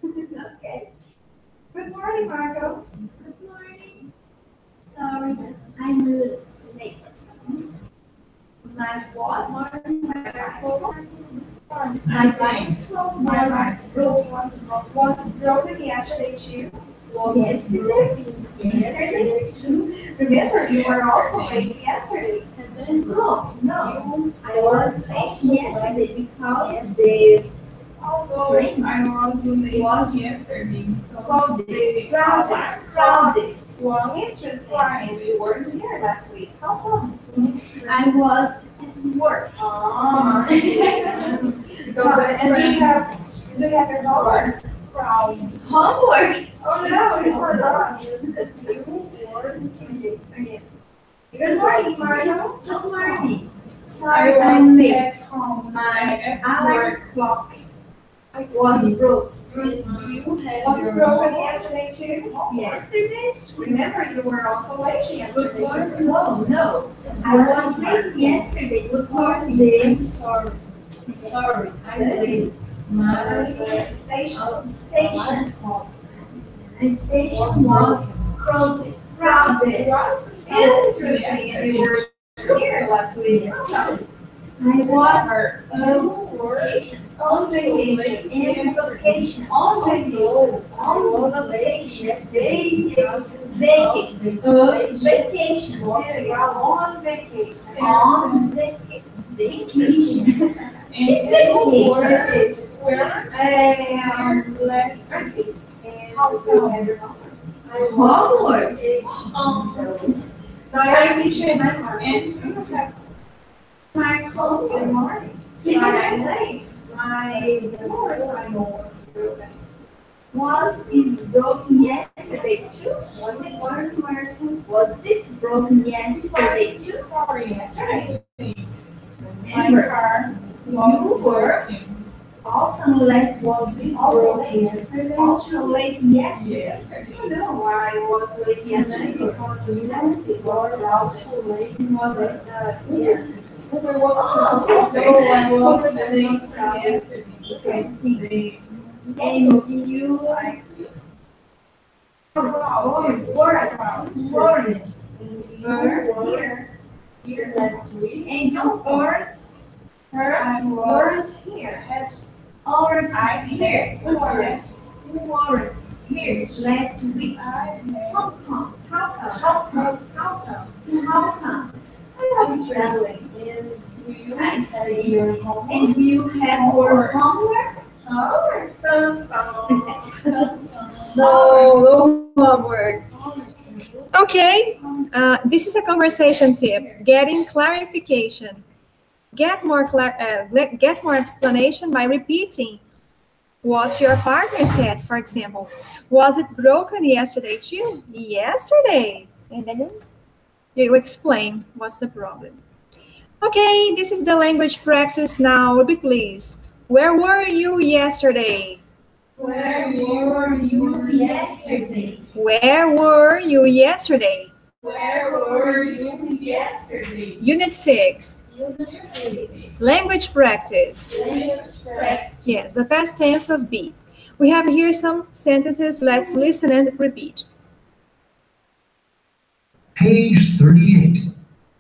Okay. Good morning, Marco. Good morning. Sorry, but I'm really late. My what? My My bicycle was broken yesterday too. Yesterday. Remember, you were also late yesterday. Oh, no. I was late yesterday because the Although train I was late yesterday. crowded. Interesting. And you weren't here last week. How come? I was at work. Ah. Because the And train do you have your homework? crowded. Homework. Oh no, you forgot. Good morning, Mario. Good morning. I Sorry, I was late. at home. My At work. alarm clock was broke. Was it broken yesterday too? Yesterday? Remember, you were also late yesterday. No. I was late yesterday because the sorry, I'm late. The station. The station was crowded. Interesting. And you were here last week. I was on vacation. Vacation. It's vacation. Last week. Homework. My phone, good morning. Sorry, I'm late. My motorcycle was broken. Was broken yesterday too? Was it broken yesterday too? Sorry, yesterday. My Remember, car you was were working. also late yesterday. Yesterday. No, I was late yesterday because the taxi was also late. It wasn't, yes. No, I was late yesterday. Interesting. And you weren't here last week. And you weren't here. You weren't here last week. How come? I was traveling. I see. And you have your homework? No homework. Okay, this is a conversation tip. Getting clarification. Get more explanation by repeating what your partner said. For example, was it broken yesterday too? Yesterday. And then you explain what's the problem. Okay, this is the language practice now. Repeat, please. Where were you yesterday? Where were you yesterday? Where were you yesterday? Where were you yesterday? Unit 6. Language practice. Yes, the past tense of be. We have here some sentences. Let's listen and repeat. Page 38.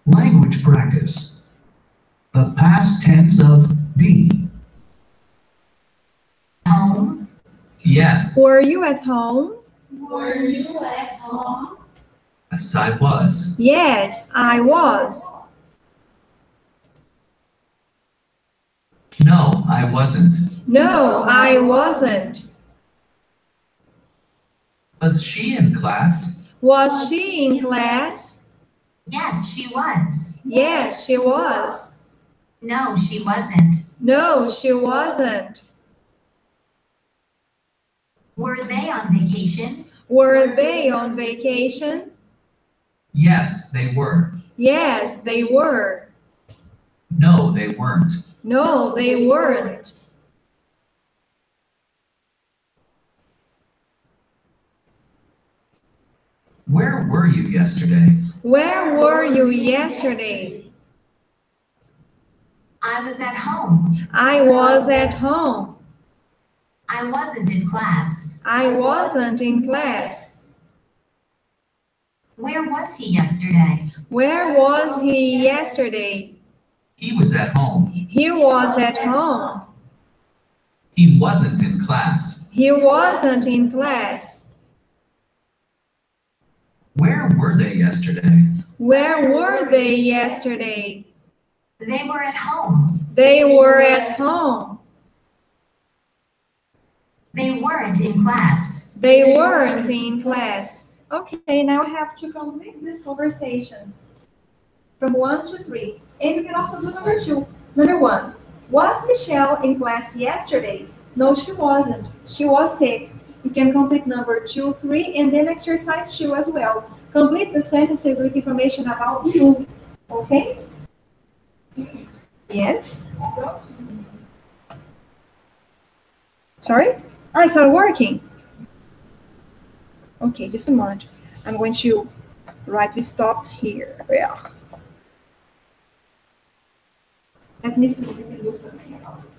Language practice. The past tense of be. Home. Yeah. Were you at home? Were you at home? Yes, I was. Yes, I was. No, I wasn't. No, I wasn't. Was she in class? Was she in class? Yes, she was. Yes, she was. No, she wasn't. No, she wasn't. Were they on vacation? Were they on vacation? Yes, they were. Yes, they were. No, they weren't. No, they weren't. Where were you yesterday? Where were you yesterday? I was at home. I was at home. I wasn't in class. I wasn't in class. Where was he yesterday? Where was he yesterday? He was at home. He was at home. He wasn't in class. He wasn't in class. Where were they yesterday? Where were they yesterday? They were at home. They were at home. They weren't in class. They weren't in class. Okay, now I have to complete these conversations from 1 to 3. And you can also do number 2. Number 1. Was Michelle in class yesterday? No, she wasn't. She was sick. You can complete number 2, 3, and then exercise 2 as well. Complete the sentences with information about you. Okay? Yes? Sorry? I started working. Okay, just a moment. I'm going to write we stopped here. Yeah. Let me see if we can do something about it.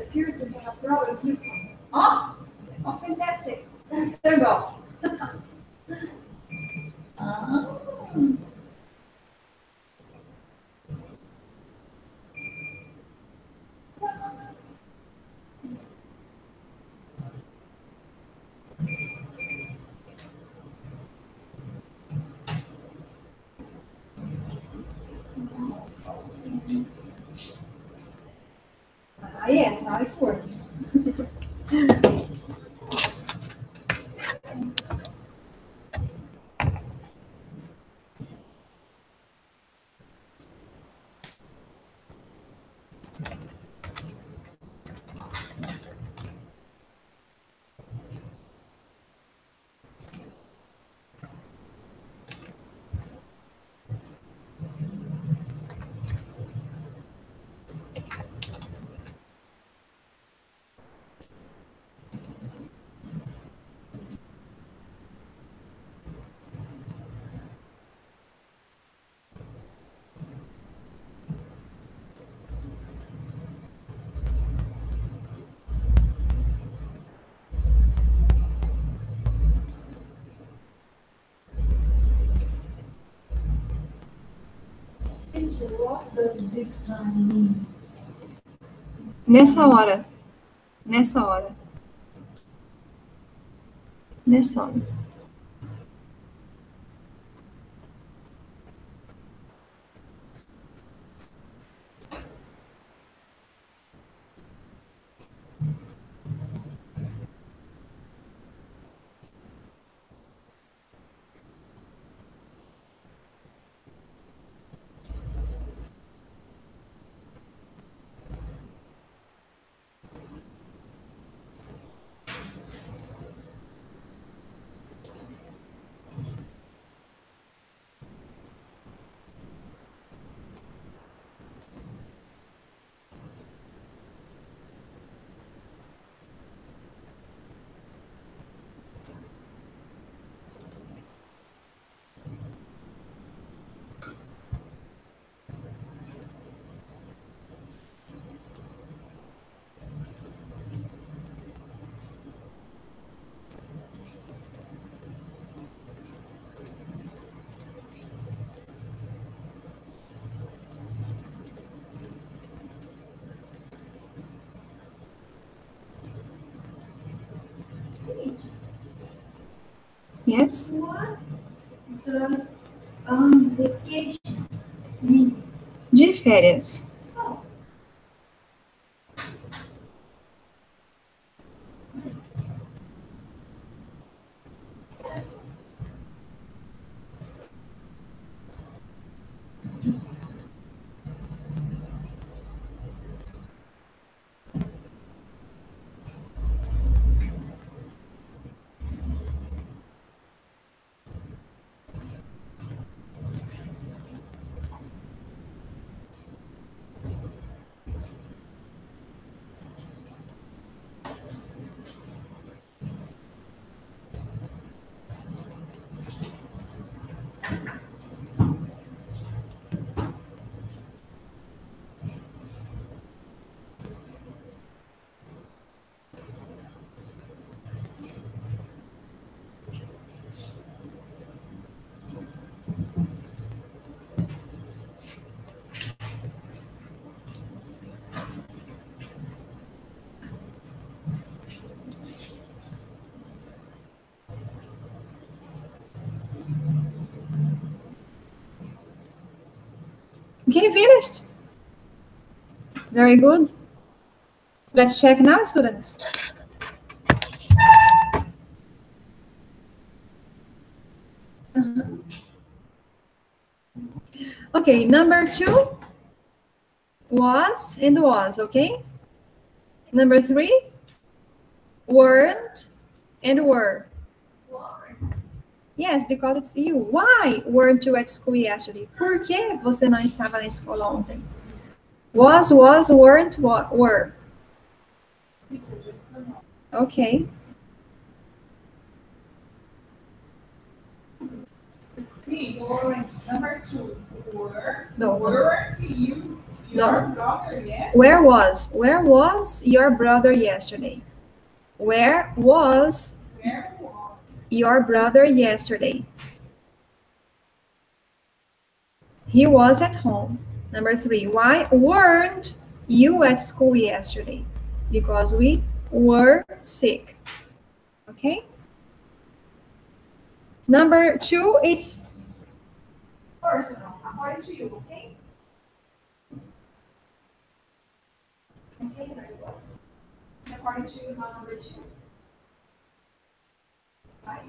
Seriously, you have a problem, Houston. Oh, fantastic. Turn off. Yes, now it's working. What does this time mean? Nessa hora. Nessa hora. Nessa hora. Yes? What does vacation mean? De férias. Oh, Okay, finished? Very good. Let's check now, students. Okay, number 2, was and was, okay? Number 3, weren't and were. Yes, because it's you. Why weren't you at school yesterday? Por que você não estava na escola ontem? Was, weren't, were. Okay. Number 2, No. weren't you your brother yesterday? Where was your brother yesterday? Where was your brother yesterday? He was at home. Number 3, why weren't you at school yesterday? Because we were sick. Okay? Number 2, it's personal, according to you, okay? Okay, very well. According to you, number 2. Right.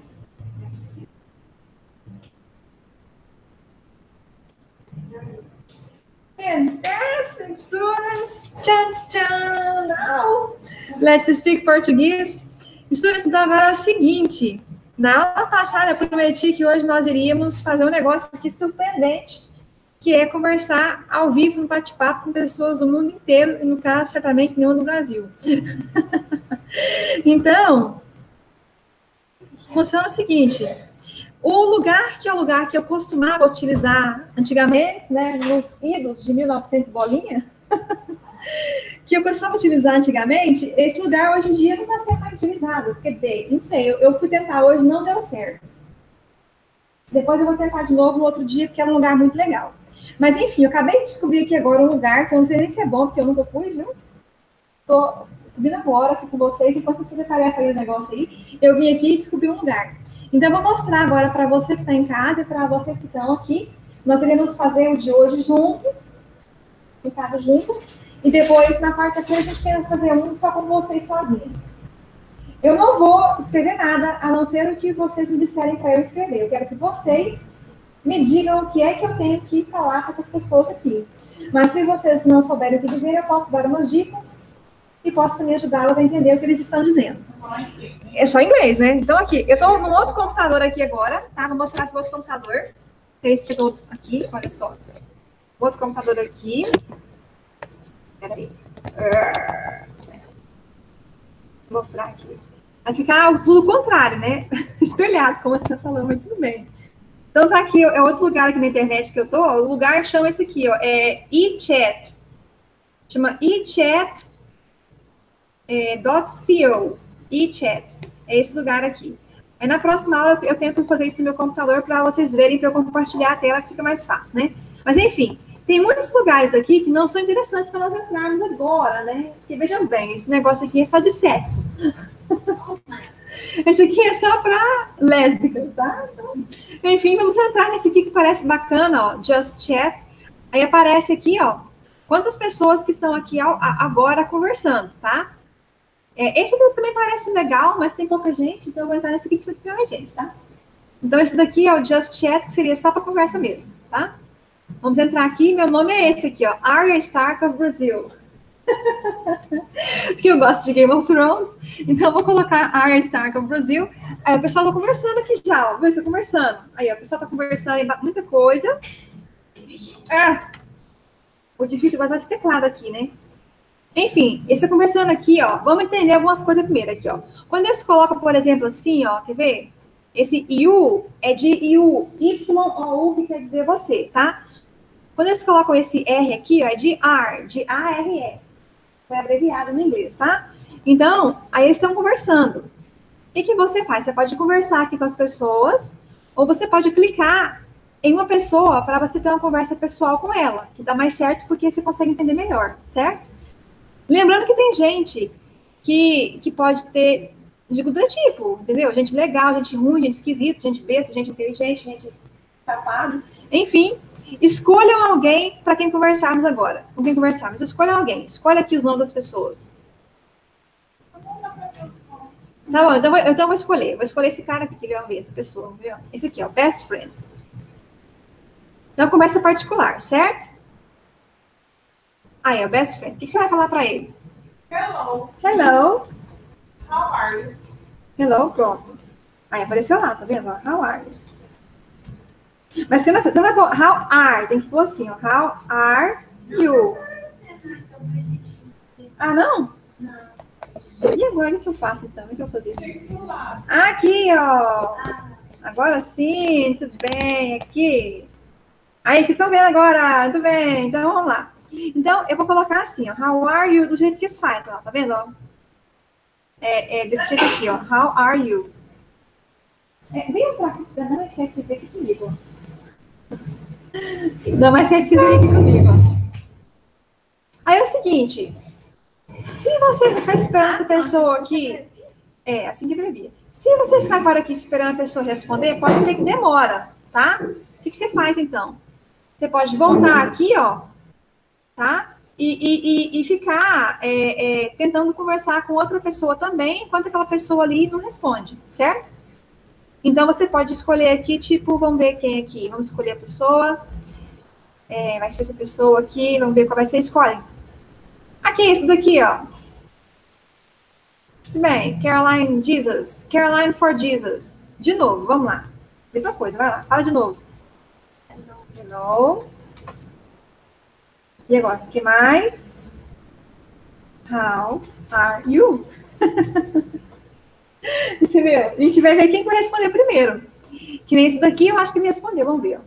Fantastic, students! Tchan, tchan! Now, let's speak Português. Students, então agora é o seguinte. Na aula passada, eu prometi que hoje nós iríamos fazer um negócio aqui surpreendente, que é conversar ao vivo, no bate-papo com pessoas do mundo inteiro, e no caso, certamente, nenhuma do Brasil. Então, funciona o seguinte, o lugar que eu costumava utilizar antigamente, né, nos idos de 1900 bolinha, que eu costumava utilizar antigamente, esse lugar hoje em dia não está sendo mais utilizado. Quer dizer, não sei, eu fui tentar hoje, não deu certo. Depois eu vou tentar de novo no outro dia, porque era um lugar muito legal. Mas, enfim, eu acabei de descobrir aqui agora um lugar que eu não sei nem se é bom, porque eu nunca fui, viu? Tô vindo agora aqui com vocês, enquanto a secretaria faz o negócio aí, eu vim aqui e descobri um lugar. Então, eu vou mostrar agora para você que está em casa e para vocês que estão aqui. Nós iremos fazer o de hoje juntos, no caso, juntos. E depois, na quarta-feira, a gente tenta fazer um só com vocês sozinhos. Eu não vou escrever nada, a não ser o que vocês me disserem para eu escrever. Eu quero que vocês me digam o que é que eu tenho que falar com essas pessoas aqui. Mas se vocês não souberem o que dizer, eu posso dar umas dicas e posso também ajudá-las a entender o que eles estão dizendo. É só inglês, né? Então, aqui, eu estou num outro computador aqui agora, tá? Vou mostrar aqui o outro computador. É esse que eu estou aqui, olha só. Outro computador aqui. Peraí. Vou mostrar aqui. Vai ficar tudo contrário, né? Espelhado, como eu estou falando, mas tudo bem. Então, tá aqui, é outro lugar aqui na internet que eu tô. O lugar chama esse aqui, ó, é eChat. Chama eChat.co. eChat. É esse lugar aqui. Aí, na próxima aula, eu tento fazer isso no meu computador para vocês verem, para eu compartilhar a tela, que fica mais fácil, né? Mas, enfim, tem muitos lugares aqui que não são interessantes para nós entrarmos agora, né? Porque, vejam bem, esse negócio aqui é só de sexo. Esse aqui é só para lésbicas, tá? Então, enfim, vamos entrar nesse aqui que parece bacana, ó, Just Chat. Aí aparece aqui, ó, quantas pessoas que estão aqui agora conversando, tá? Esse aqui também parece legal, mas tem pouca gente, então eu vou entrar nesse aqui que vai ter mais gente, tá? Então, esse daqui é o Just Chat, que seria só para conversa mesmo, tá? Vamos entrar aqui, meu nome é esse aqui, ó, Arya Stark of Brazil. Porque eu gosto de Game of Thrones, então eu vou colocar Arya Stark of Brazil. Aí o pessoal tá conversando aqui já, ó, você conversando. Aí, ó, o pessoal tá conversando muita coisa. O difícil é passar esse teclado aqui, né? Enfim, esse tá conversando aqui, ó, vamos entender algumas coisas primeiro aqui, ó. Quando eles colocam, por exemplo, assim, ó, quer ver? Esse you é de you, Y-O-U, que quer dizer você, tá? Quando eles colocam esse R aqui, ó, é de R, de A-R-E. Foi abreviado no inglês, tá? Então, aí eles estão conversando. O que você faz? Você pode conversar aqui com as pessoas, ou você pode clicar em uma pessoa para você ter uma conversa pessoal com ela, que dá mais certo porque você consegue entender melhor, certo? Lembrando que tem gente que pode ter, digo, do tipo, entendeu? Gente legal, gente ruim, gente esquisita, gente besta, gente inteligente, gente tapado, enfim. Escolham alguém para quem conversarmos agora. Com quem conversarmos. Escolham alguém. Escolha aqui os nomes das pessoas. Tá bom, então eu vou escolher. Vou escolher esse cara aqui que ele vai ver, essa pessoa, viu? Esse aqui, ó, best friend. Então, conversa particular, certo? Aí, ó, best friend. O que você vai falar para ele? Hello. Hello. How are you? Hello, pronto. Aí apareceu lá, tá vendo? How are you? Mas você não vai pôr how are, tem que pôr assim, ó. How are you? Ah, não? Não. E agora o que eu faço então? O que eu vou fazer? Chega do lado. Aqui, ó. Agora sim, tudo bem, aqui. Aí, vocês estão vendo agora? Tudo bem, então vamos lá. Então, eu vou colocar assim, ó. How are you? Do jeito que eles fazem, ó. Tá vendo, ó? Desse jeito aqui, ó. How are you? Vem pra cá, dá mais certo você aqui comigo. Dá mais certo você aqui comigo. Aí é o seguinte, se você ficar esperando essa pessoa aqui, assim que devia. Se você ficar agora aqui esperando a pessoa responder, pode ser que demora, tá? O que você faz então? Você pode voltar aqui, ó, tá? E ficar tentando conversar com outra pessoa também, enquanto aquela pessoa ali não responde, certo? Então, você pode escolher aqui, tipo, vamos ver quem aqui. Vamos escolher a pessoa. Vai ser essa pessoa aqui, vamos ver qual vai ser. Escolhe. Aqui, esse daqui, ó. Tudo bem, Caroline Jesus. Caroline for Jesus. De novo, vamos lá. Mesma coisa, vai lá, fala de novo. Hello. E agora, o que mais? How are you? Entendeu? A gente vai ver quem vai responder primeiro. Que nem esse daqui, eu acho que ele respondeu. Vamos ver.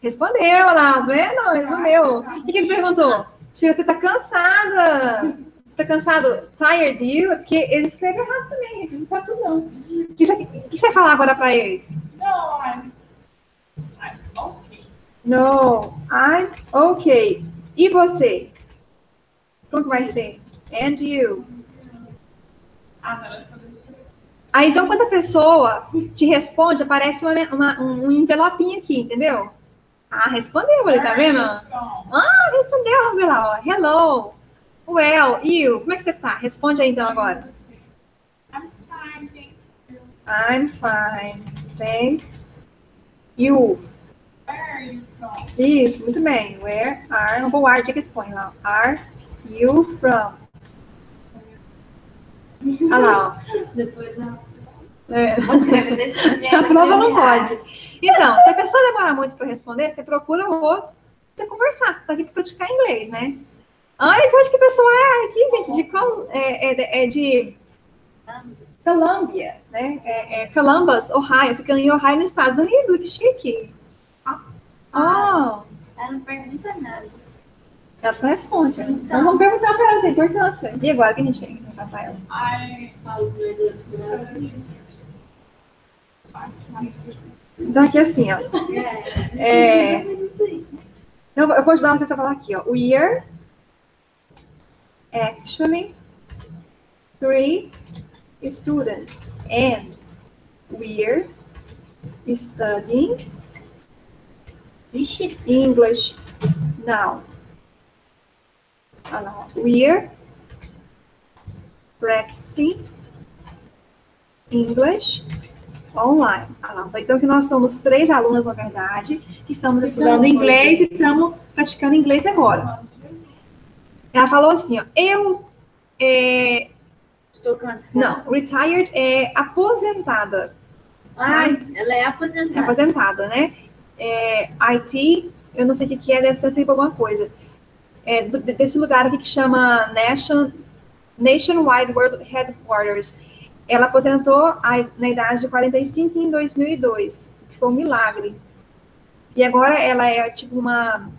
Respondeu lá, tá vendo? Respondeu. O que ele perguntou? Se você tá cansada. Você tá cansado? Tired you? Porque eles escrevem errado também, gente. Não sabe tudo, não. O que você vai falar agora pra eles? No, I'm okay. No, I'm okay. E você? Como que vai ser? And you? Aí, então, quando a pessoa te responde, aparece um envelopinho aqui, entendeu? Ah, respondeu, ele tá vendo? Ah, respondeu, vamos ver lá, ó. Hello, well, you, como é que você tá? Responde aí, então, agora. I'm fine, thank you. I'm fine, thank you. Where are you from? Isso, muito bem. Where are, vamos pôr o are, que eles põem lá. Are you from? Olha lá, ó. Depois não. A prova não pode. Então, se a pessoa demora muito para responder, você procura o outro para conversar. Você está aqui para praticar inglês, né? Ai, de onde que a pessoa é aqui, gente? De Columbia, né? Columbus, Ohio. Fica em Ohio, nos Estados Unidos. Que chique. Ela não pergunta nada. Ela só responde. Então vamos perguntar para ela da importância. E agora, o que a gente tem que perguntar para ela? I Falo inglês do Brasil. Então, aqui assim, ó. Então, eu vou ajudar vocês a falar aqui, ó. We're actually 3 students and we're studying English now. Olha lá, we're practicing English online. Olha lá, então que nós somos 3 alunas, na verdade, que estamos estudando inglês e estamos praticando inglês agora. Ela falou assim, ó, Estou cansada. não, retired é aposentada. Ela é aposentada. É aposentada, né? IT, eu não sei o que é, deve ser sempre alguma coisa. Desse lugar aqui que chama Nationwide World Headquarters. Ela aposentou na idade de 45 em 2002, que foi um milagre. E agora ela é tipo uma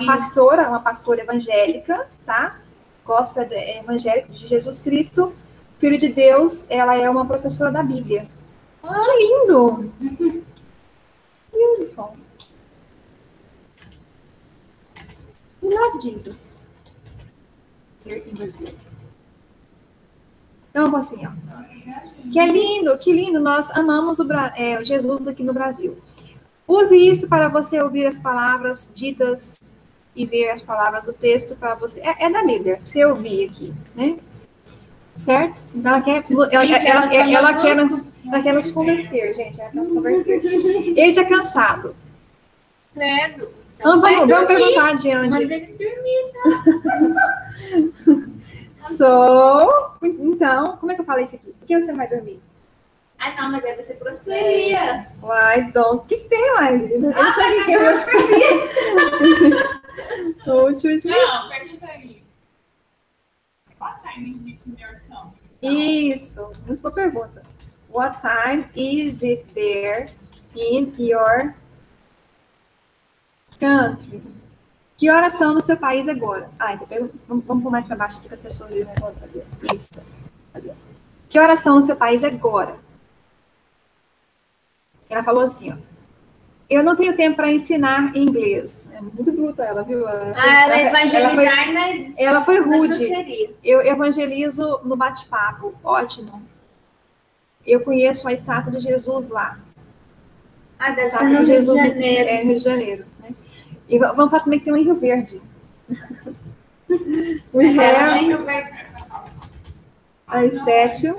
pastora evangélica, tá? Gospel evangélica de Jesus Cristo, Filho de Deus. Ela é uma professora da Bíblia. Que lindo! Beautiful. We love Jesus. Here in Brazil. Então, assim, ó. Que lindo, nós amamos o Jesus aqui no Brasil. Use isso para você ouvir as palavras ditas e ver as palavras do texto para você. É da Bíblia, para você ouvir aqui, né? Certo? Então, ela quer nos converter, gente. Ela quer nos converter. Ele está cansado. Credo. Então, vamos perguntar adiante. Manda ele dormir, Então, como é que eu falo isso aqui? Por que você não vai dormir? Ah, não, mas aí você prosseguiria. Uai, então, o que tem, uai? Eu não sei o que é. Não, pergunta aí. What time is it in your country? Isso, muito boa pergunta. What time is it there in your country? Que horas são no seu país agora? Então, vamos pôr mais para baixo aqui para as pessoas verem o negócio ali. Isso. Ali. Que horas são no seu país agora? Ela falou assim, ó. Eu não tenho tempo para ensinar inglês. É muito bruta ela, viu? Ela evangelizar ela foi rude. grosseria. Eu evangelizo no bate-papo. Ótimo. Eu conheço a estátua de Jesus lá. Deve ser no Rio de Janeiro. É, Rio de Janeiro. Né? E vamos falar também que tem um em Rio Verde. We have a statue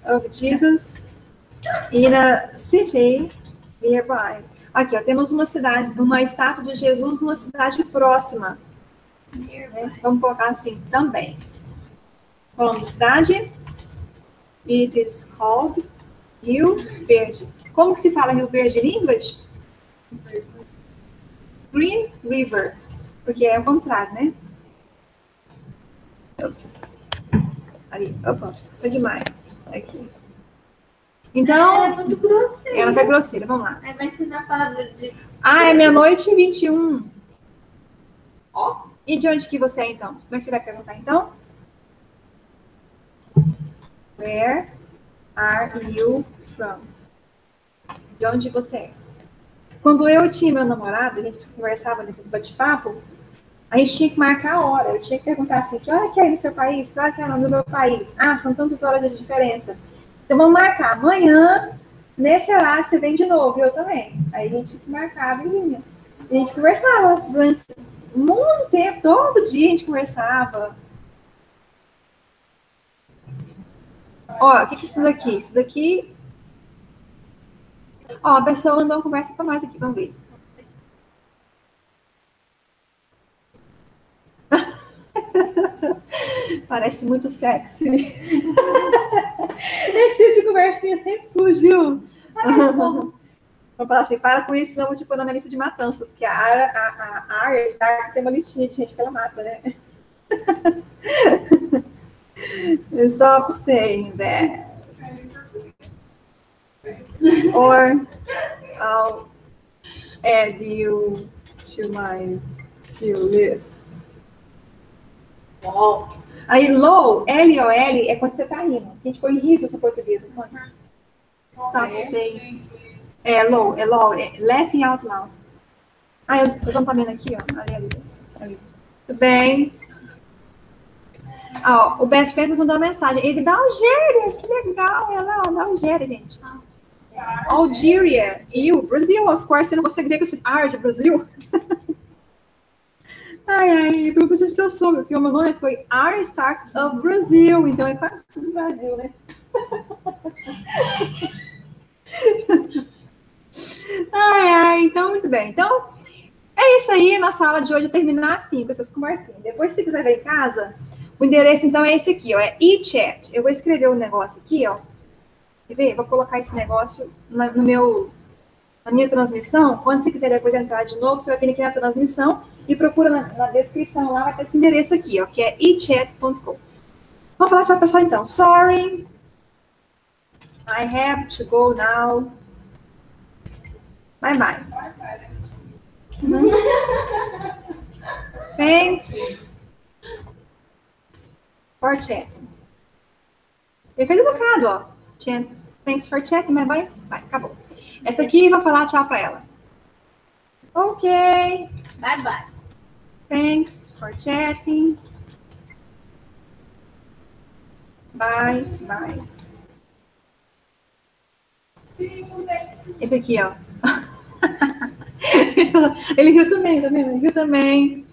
of Jesus in a city nearby. Aqui, ó, temos uma estátua de Jesus numa cidade próxima. Né? Vamos colocar assim, também. Qual é o nome da cidade? It is called Rio Verde. Como que se fala Rio Verde em inglês? Green River. Porque é o contrário, né? Ops. Ali, opa, foi demais. Aqui. Então, Ela é muito grosseira. ela foi grosseira, vamos lá. Aí vai ensinar a palavra de... É meia-noite e 21. Ó. E de onde que você é, então? Como é que você vai perguntar, então? Where are you from? De onde você é? Quando eu tinha meu namorado, a gente conversava nesses bate-papo, a gente tinha que marcar a hora. Eu tinha que perguntar assim, que hora que é no seu país? Que hora que é no meu país? São tantas horas de diferença. Então, vamos marcar. Amanhã, nesse horário, você vem de novo. Eu também. Aí a gente marcava e vinha. A gente conversava durante muito tempo. Todo dia a gente conversava. Ó, o que é isso daqui? Isso daqui... Ó, a pessoa mandou uma conversa para nós aqui. Vamos ver. Parece muito sexy. Esse tipo de conversinha sempre surge, viu? Vamos falar assim, para com isso, não vou te pôr na minha lista de matanças, que a área tem uma listinha de gente que ela mata, né? Stop saying that. Or I'll add you to my kill list. Wow. Aí, low, L-O-L, é quando você tá rindo. A gente põe riso no português, não põe? Stop saying. Low, é laughing out loud. Eu não tá vendo aqui, ó. Ali. Tudo bem? O best friend nos mandou uma mensagem. Ele da Algéria, que legal. Ela da Algéria, gente. Algéria. E o Brasil, of course, você não consegue ver que eu sou de Brasil. Tem muita gente que eu sou, porque o meu nome foi Stark of Brazil, então é quase tudo do Brasil, né? Então, muito bem. Então, é isso aí, nossa aula de hoje terminar assim, com essas conversinhas. Depois, se você quiser ver em casa, o endereço, então, é esse aqui, ó, é e-chat. Eu vou escrever um negócio aqui, ó. Quer ver? Vou colocar esse negócio na minha transmissão. Quando você quiser depois entrar de novo, você vai vir aqui na transmissão e procura na descrição lá, vai ter esse endereço aqui, ó, que é echat.com. Vamos falar tchau, pessoal, então. Sorry, I have to go now. Bye, bye. Thanks for chatting. Ele fez educado, ó. Thanks for chatting, mas vai, acabou. Essa aqui, vou falar tchau pra ela. Ok. Bye, bye. Thanks for chatting. Bye, bye. Esse aqui, ó. Ele riu também, tá vendo? Ele riu também.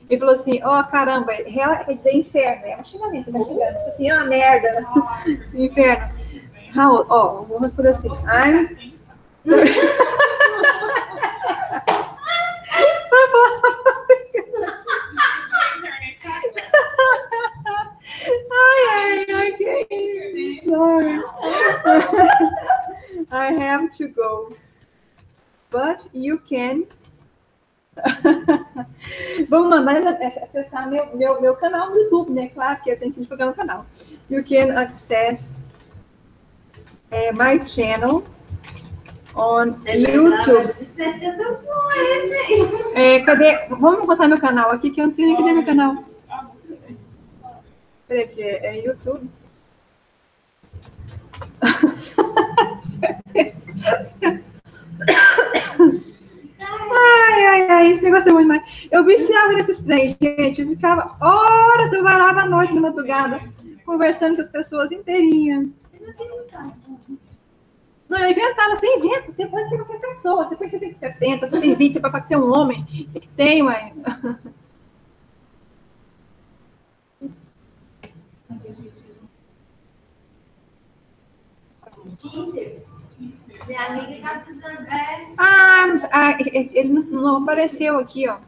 Ele falou assim, ó, caramba, quer dizer inferno, é um xingamento, tá xingando, tipo assim, é uma merda, inferno. Raul, ó, vou responder assim, okay, sorry. I have to go, but you can. Vamos mandar acessar meu canal no YouTube, né? Claro que eu tenho que divulgar no canal. You can access my channel on YouTube. Cadê? Vamos botar meu canal aqui, que eu não sei nem cadê meu canal. Peraí, aqui é YouTube. Ai, esse negócio é muito mais. Eu viciava nesses trens, gente. Eu ficava horas, eu varava a noite, de madrugada, conversando com as pessoas inteirinhas. Não, eu inventava, você inventa, você pode ser qualquer pessoa. Você pensa que você tem 70, você tem 20, você pode ser um homem. O que tem, ué? Minha amiga tá precisando. Ele não apareceu aqui, ó.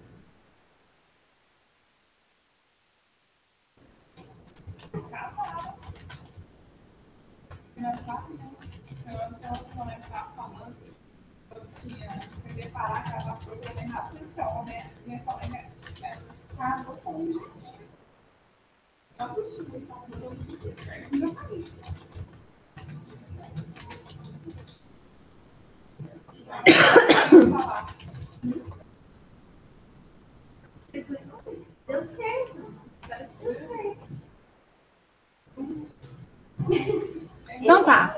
Deu certo. Deu certo. Então tá.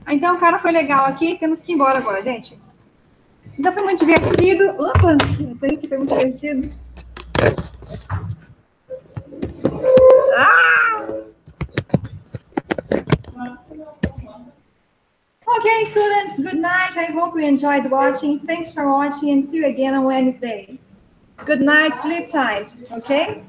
Então o cara foi legal aqui, temos que ir embora agora, gente. Então foi muito divertido. Opa, foi muito divertido. Okay, students, good night. I hope you enjoyed watching. Thanks for watching and see you again on Wednesday. Good night, sleep tight, okay?